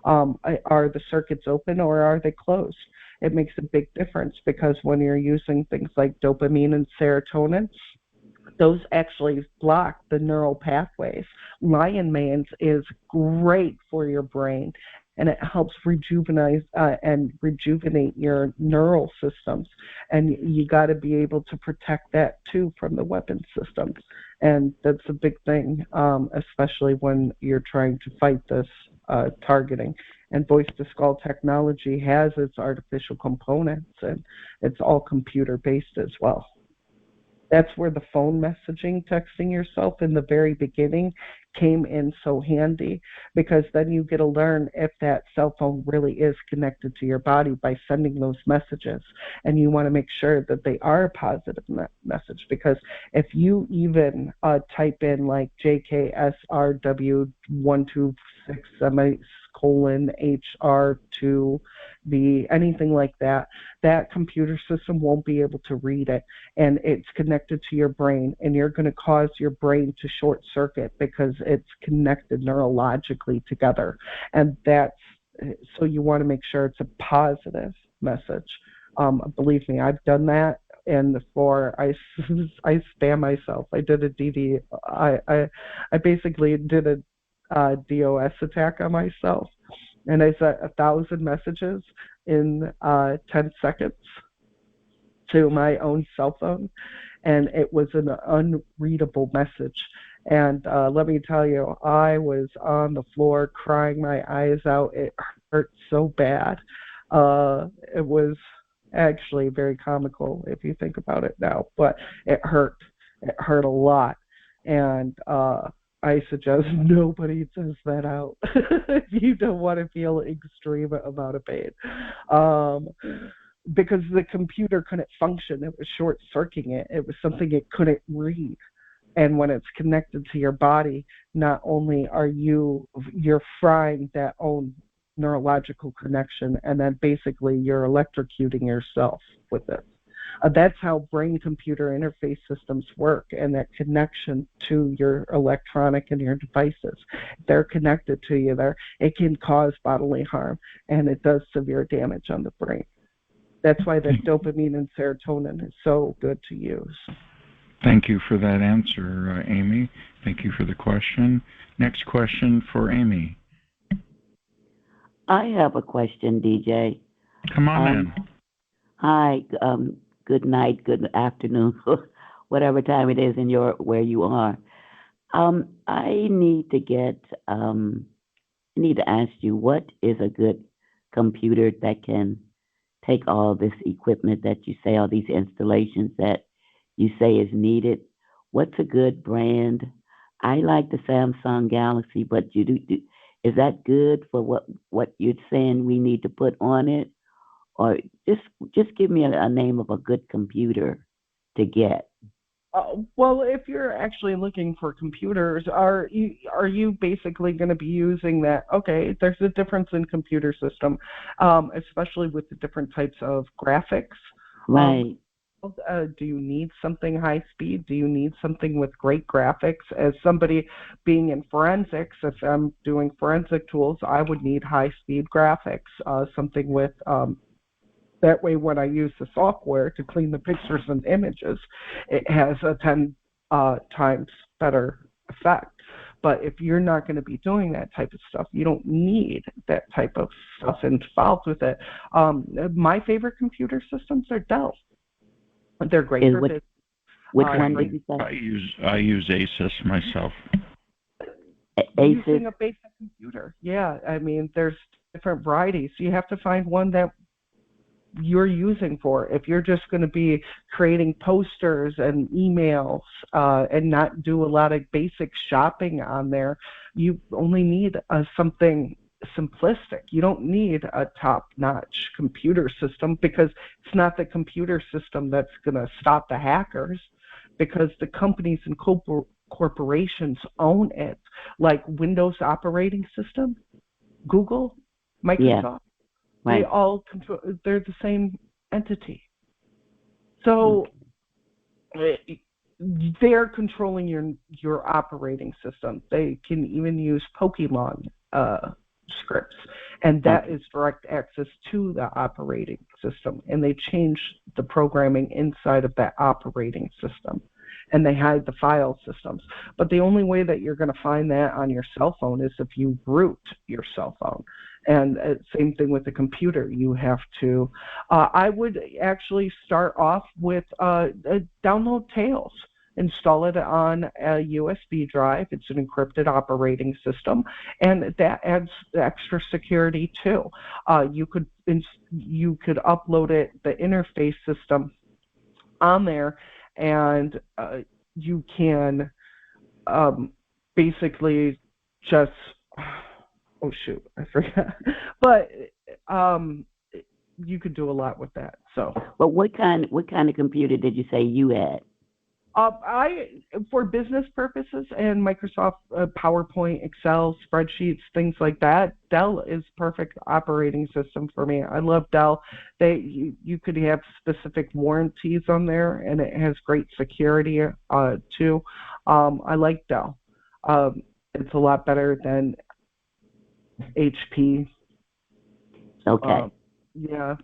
are the circuits open or are they closed? It makes a big difference because when you're using things like dopamine and serotonin, those actually block the neural pathways. Lion Mane is great for your brain, and it helps rejuvenate your neural systems. And you got to be able to protect that too from the weapon systems. And that's a big thing, especially when you're trying to fight this targeting. And voice-to-skull technology has its artificial components, and it's all computer-based as well. That's where the phone messaging, texting yourself in the very beginning came in so handy, because then you get to learn if that cell phone really is connected to your body by sending those messages. And you want to make sure that they are a positive message, because if you even type in like JKSRW126 semicolon HR2B, anything like that, that computer system won't be able to read it. And it's connected to your brain, and you're going to cause your brain to short circuit because it's connected neurologically together. And that's, so you want to make sure it's a positive message. Believe me, I've done that. And before I spam myself, I did a I basically did a DOS attack on myself, and I sent 1,000 messages in 10 seconds to my own cell phone, and it was an unreadable message. And let me tell you, I was on the floor crying my eyes out. It hurt so bad. It was actually very comical if you think about it now, but it hurt. It hurt a lot. And I suggest nobody does that out if you don't want to feel extreme amount of pain. Because the computer couldn't function. It was short-circuiting it. It was something it couldn't read. And when it's connected to your body, not only are you're frying that own neurological connection, and then basically you're electrocuting yourself with it. That's how brain-computer interface systems work, and that connection to your electronic and your devices. They're connected to you there. It can cause bodily harm, and it does severe damage on the brain. That's why the dopamine and serotonin is so good to use. Thank you for that answer, Aimee. Thank you for the question. Next question for Aimee. I have a question, DJ. Come on in. Hi, good night, good afternoon, whatever time it is in where you are. I need to ask you, what is a good computer that can take all this equipment that you say, all these installations that you say is needed? What's a good brand? I like the Samsung Galaxy, but is that good for what you're saying we need to put on it? Or just give me a name of a good computer to get. Well, if you're actually looking for computers, are you basically going to be using that? Okay, there's a difference in computer system, especially with the different types of graphics. Right. Do you need something high speed? Do you need something with great graphics? As somebody being in forensics, if I'm doing forensic tools, I would need high speed graphics, something with that way when I use the software to clean the pictures and images, it has a 10 times better effect. But if you're not going to be doing that type of stuff, you don't need that type of stuff involved with it. My favorite computer systems are Dell. They're great for business. Which one did you say? I use Asus myself. Asus? Using a basic computer. Yeah, I mean, there's different varieties. You have to find one that you're using for. If you're just going to be creating posters and emails and not do a lot of basic shopping on there, you only need something simplistic. You don't need a top-notch computer system, because it's not the computer system that's going to stop the hackers, because the companies and corporations own it, like Windows operating system, Google, Microsoft. Right. They all control. They're the same entity. So they're controlling your operating system. They can even use Pokemon scripts, and that is direct access to the operating system. And they change the programming inside of that operating system, and they hide the file systems. But the only way that you're going to find that on your cell phone is if you root your cell phone. And same thing with the computer. You have to, I would actually start off with download Tails. Install it on a USB drive. It's an encrypted operating system, and that adds extra security too. You could upload it, the interface system, on there, and you can basically just, oh shoot, I forgot. But you could do a lot with that. So. But what kind of computer did you say you had? For business purposes and Microsoft PowerPoint, Excel, spreadsheets, things like that, Dell is perfect operating system for me. I love Dell. You could have specific warranties on there, and it has great security too. I like Dell. It's a lot better than HP. Okay. Yeah,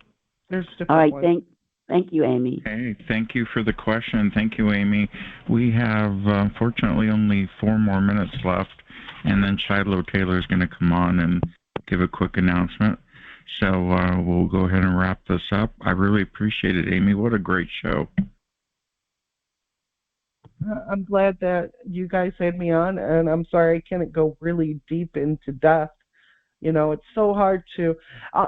there's different All right, ones. Thank you, Aimee. Hey, thank you for the question. Thank you, Aimee. We have, unfortunately, only 4 more minutes left, and then Shiloh Taylor is going to come on and give a quick announcement. So we'll go ahead and wrap this up. I really appreciate it, Aimee. What a great show. I'm glad that you guys had me on, and I'm sorry I can't go really deep into depth. You know, it's so hard to,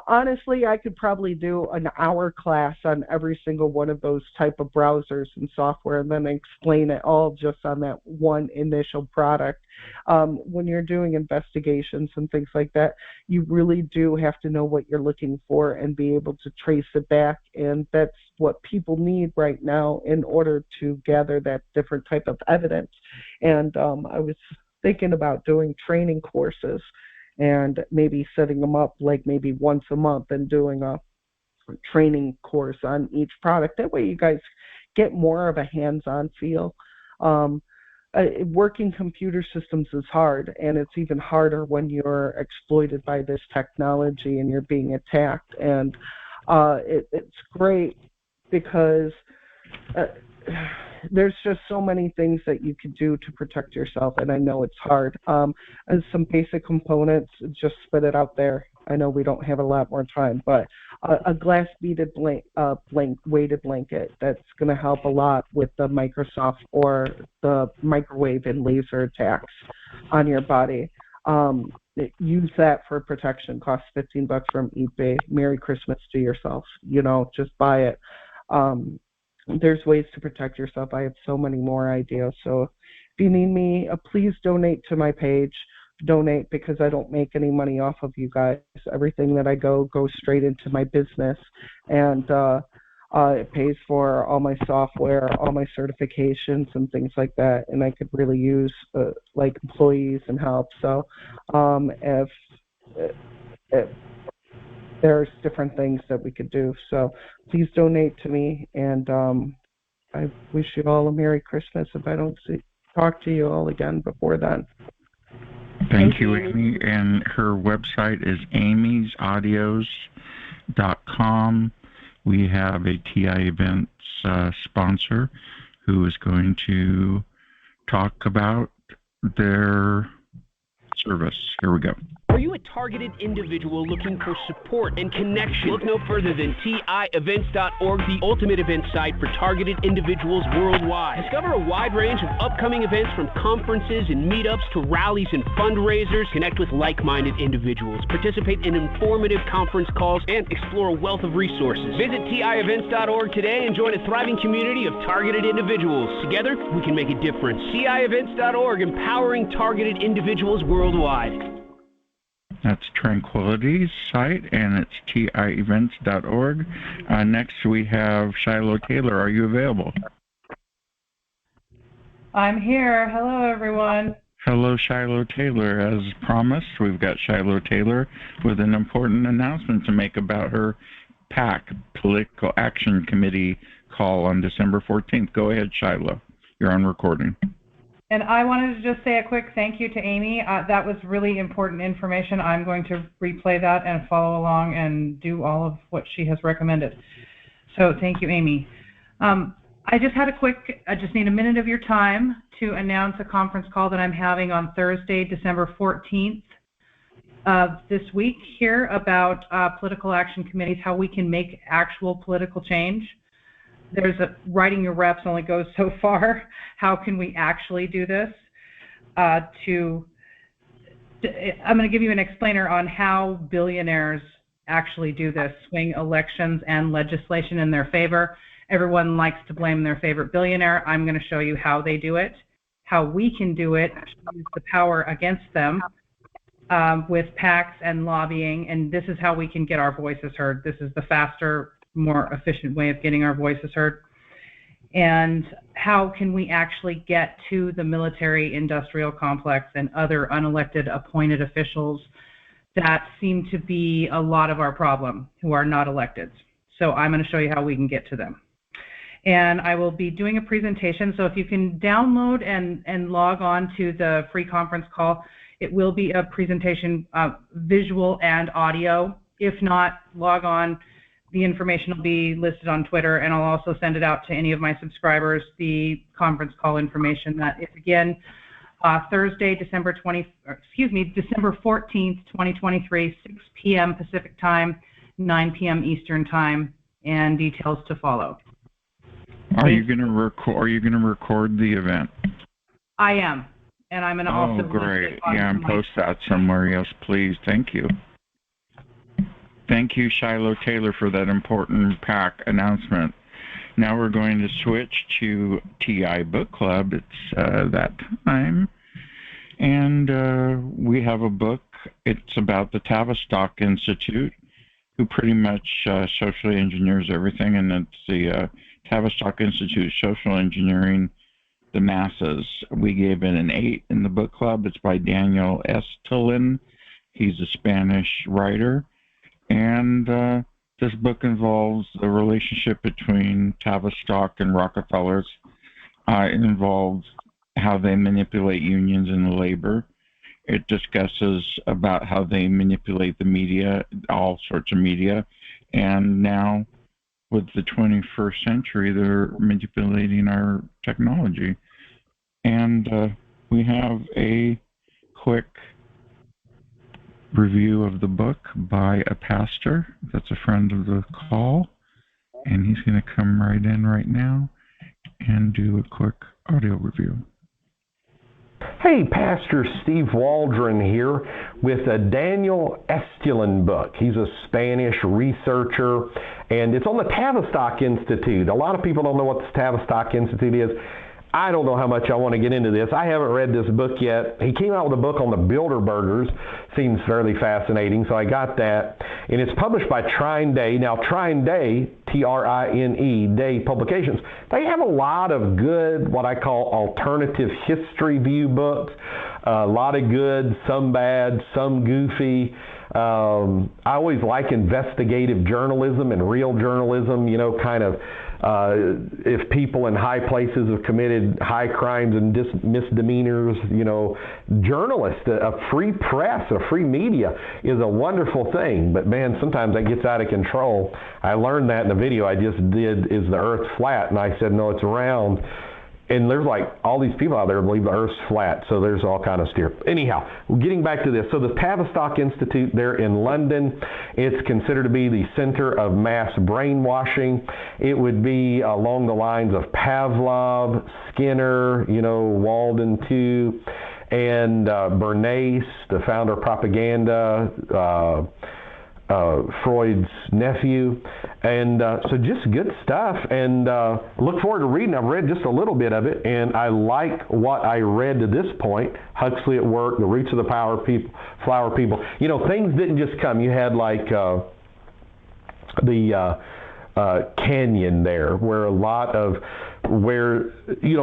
honestly, I could probably do an hour class on every single one of those type of browsers and software, and then explain it all just on that one initial product. When you're doing investigations and things like that, you really do have to know what you're looking for and be able to trace it back. And that's what people need right now in order to gather that different type of evidence. And I was thinking about doing training courses, and maybe setting them up like maybe once a month and doing a training course on each product. That way you guys get more of a hands-on feel. Working computer systems is hard, and it's even harder when you're exploited by this technology and you're being attacked. And it's great because there's just so many things that you could do to protect yourself, and I know it's hard. As some basic components, just spit it out there. I know we don't have a lot more time, but a glass beaded weighted blanket, that's going to help a lot with the Microsoft or the microwave and laser attacks on your body. Use that for protection. Costs $15 from eBay. Merry Christmas to yourself. You know, just buy it. There's ways to protect yourself. I have so many more ideas. So if you need me, please donate to my page. Donate, because I don't make any money off of you guys. Everything that I goes straight into my business, and it pays for all my software, all my certifications and things like that. And I could really use like employees and help. So if there's different things that we could do. So please donate to me, and I wish you all a Merry Christmas if I don't talk to you all again before then. Thank you, Aimee. And her website is aimesaudios.com. We have a TI Events sponsor who is going to talk about their service. Here we go. Are you a targeted individual looking for support and connection? Look no further than TIEvents.org, the ultimate event site for targeted individuals worldwide. Discover a wide range of upcoming events from conferences and meetups to rallies and fundraisers. Connect with like-minded individuals, participate in informative conference calls, and explore a wealth of resources. Visit TIEvents.org today and join a thriving community of targeted individuals. Together, we can make a difference. TIEvents.org, empowering targeted individuals worldwide. That's Tranquility's site, and it's tievents.org. Next, we have Shiloh Taylor. Are you available? I'm here. Hello, everyone. Hello, Shiloh Taylor. As promised, we've got Shiloh Taylor with an important announcement to make about her PAC, Political Action Committee, call on December 14th. Go ahead, Shiloh. You're on recording. And I wanted to just say a quick thank you to Aimee. That was really important information. I'm going to replay that and follow along and do all of what she has recommended. So thank you, Aimee. I just need a minute of your time to announce a conference call that I'm having on Thursday, December 14th of this week here about political action committees, how we can make actual political change. There's writing your reps only goes so far. How can we actually do this? I'm going to give you an explainer on how billionaires actually do this, swing elections and legislation in their favor. Everyone likes to blame their favorite billionaire. I'm going to show you how they do it, how we can do it, use the power against them with PACs and lobbying, and this is how we can get our voices heard. This is the faster, more efficient way of getting our voices heard. And how can we actually get to the military-industrial complex and other unelected appointed officials that seem to be a lot of our problem, who are not elected. So I'm going to show you how we can get to them. And I will be doing a presentation, so if you can download and log on to the free conference call, it will be a presentation, visual and audio. If not, log on. The information will be listed on Twitter, and I'll also send it out to any of my subscribers, the conference call information. That is, again, Thursday, December 14th, 2023, 6 p.m. Pacific Time, 9 p.m. Eastern Time, and details to follow. Are you going to record the event? I am, and I'm going to also. Oh, great! Yeah, and post that somewhere. Yes, please. Thank you. Thank you, Shiloh Taylor, for that important PAC announcement. Now we're going to switch to TI Book Club. It's that time. And we have a book. It's about the Tavistock Institute, who pretty much socially engineers everything. And it's the Tavistock Institute Social Engineering the Masses. We gave it an 8 in the book club. It's by Daniel S. Tillin. He's a Spanish writer. And this book involves the relationship between Tavistock and Rockefellers. It involves how they manipulate unions and labor. It discusses about how they manipulate the media, all sorts of media. And now, with the 21st century, they're manipulating our technology. And we have a quick review of the book by a pastor that's a friend of the call, and he's going to come right in right now and do a quick audio review. Hey, Pastor Steve Waldron here with a Daniel Estulin book. He's a Spanish researcher, and it's on the Tavistock Institute. A lot of people don't know what the Tavistock Institute is. I don't know how much I want to get into this. I haven't read this book yet. He came out with a book on the Bilderbergers. Seems fairly fascinating, so I got that. And it's published by Trine Day. Now, Trine Day, T-R-I-N-E, Day Publications, they have a lot of good, what I call alternative history view books. A lot of good, some bad, some goofy. I always like investigative journalism and real journalism, you know, kind of if people in high places have committed high crimes and misdemeanors, you know, journalists, a free press, a free media is a wonderful thing. But man, sometimes that gets out of control. I learned that in the video I just did, Is the Earth Flat? And I said, no, it's round. and there's like all these people out there believe the Earth's flat, so there's all kind of steer. Anyhow, getting back to this, so the Tavistock Institute there in London, it's considered to be the center of mass brainwashing. It would be along the lines of Pavlov, Skinner, Walden too, and Bernays, the founder of propaganda, Freud's nephew, and so just good stuff, and look forward to reading. I've read just a little bit of it, and I like what I read to this point. Huxley at work, The Roots of the Flower People. Things didn't just come. You had like the Canyon there, where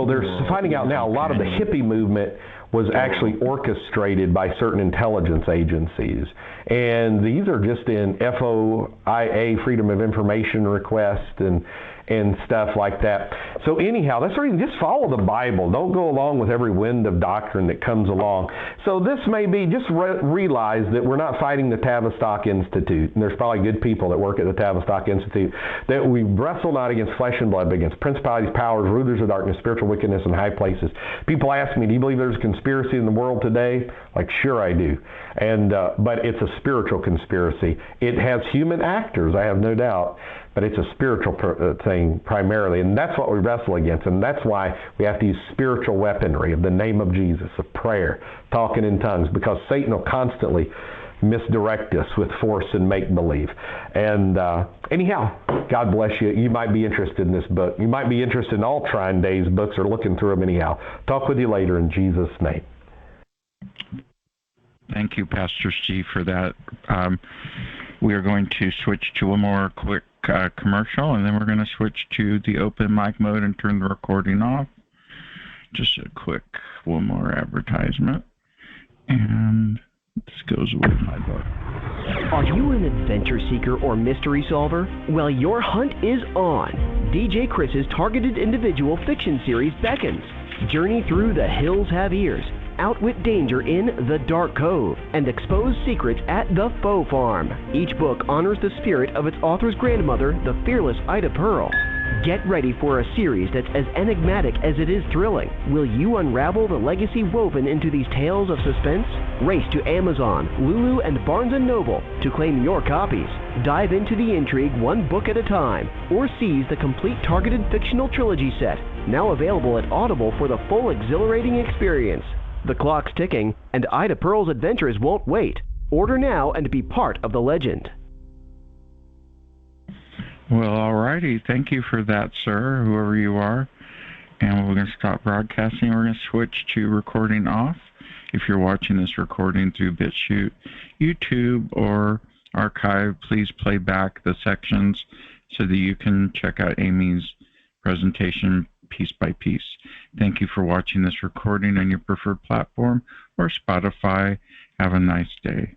they're finding out now a lot of the hippie movement was actually orchestrated by certain intelligence agencies. And these are just in FOIA, Freedom of Information request, and stuff like that. So anyhow, that's the reason, just follow the Bible. Don't go along with every wind of doctrine that comes along. So this may be, just realize that we're not fighting the Tavistock Institute, and there's probably good people that work at the Tavistock Institute, that we wrestle not against flesh and blood, but against principalities, powers, rulers of darkness, spiritual wickedness in high places. People ask me, do you believe there's a conspiracy in the world today? Like, sure I do. And but it's a spiritual conspiracy. It has human actors, I have no doubt, but it's a spiritual thing primarily, and that's what we wrestle against, and that's why we have to use spiritual weaponry of the name of Jesus, of prayer, talking in tongues, because Satan will constantly misdirect us with force and make-believe. And anyhow, God bless you. You might be interested in this book. You might be interested in all Trine Day's books or looking through them anyhow. Talk with you later in Jesus' name. Thank you, Pastor Steve, for that. We are going to switch to a more quick commercial, and then we're going to switch to the open mic mode and turn the recording off. Just a quick one more advertisement, and this goes with my book. Are you an adventure seeker or mystery solver? Well, your hunt is on. DJ Chris's Targeted Individual fiction series beckons. Journey through The Hills Have Ears, outwit danger in The Dark Cove, and expose secrets at The Faux Farm. Each book honors the spirit of its author's grandmother, the fearless Ida Pearl. Get ready for a series that's as enigmatic as it is thrilling. Will you unravel the legacy woven into these tales of suspense? Race to Amazon, Lulu, and Barnes & Noble to claim your copies. Dive into the intrigue one book at a time, or seize the complete Targeted fictional trilogy set, now available at Audible for the full exhilarating experience. The clock's ticking, and Ida Pearl's adventures won't wait. Order now and be part of the legend. Well, alrighty. Thank you for that, sir, whoever you are. And we're going to stop broadcasting. We're going to switch to recording off. If you're watching this recording through Bitchute, YouTube, or archive, please play back the sections so that you can check out Aimee's presentation piece by piece. Thank you for watching this recording on your preferred platform or Spotify. Have a nice day.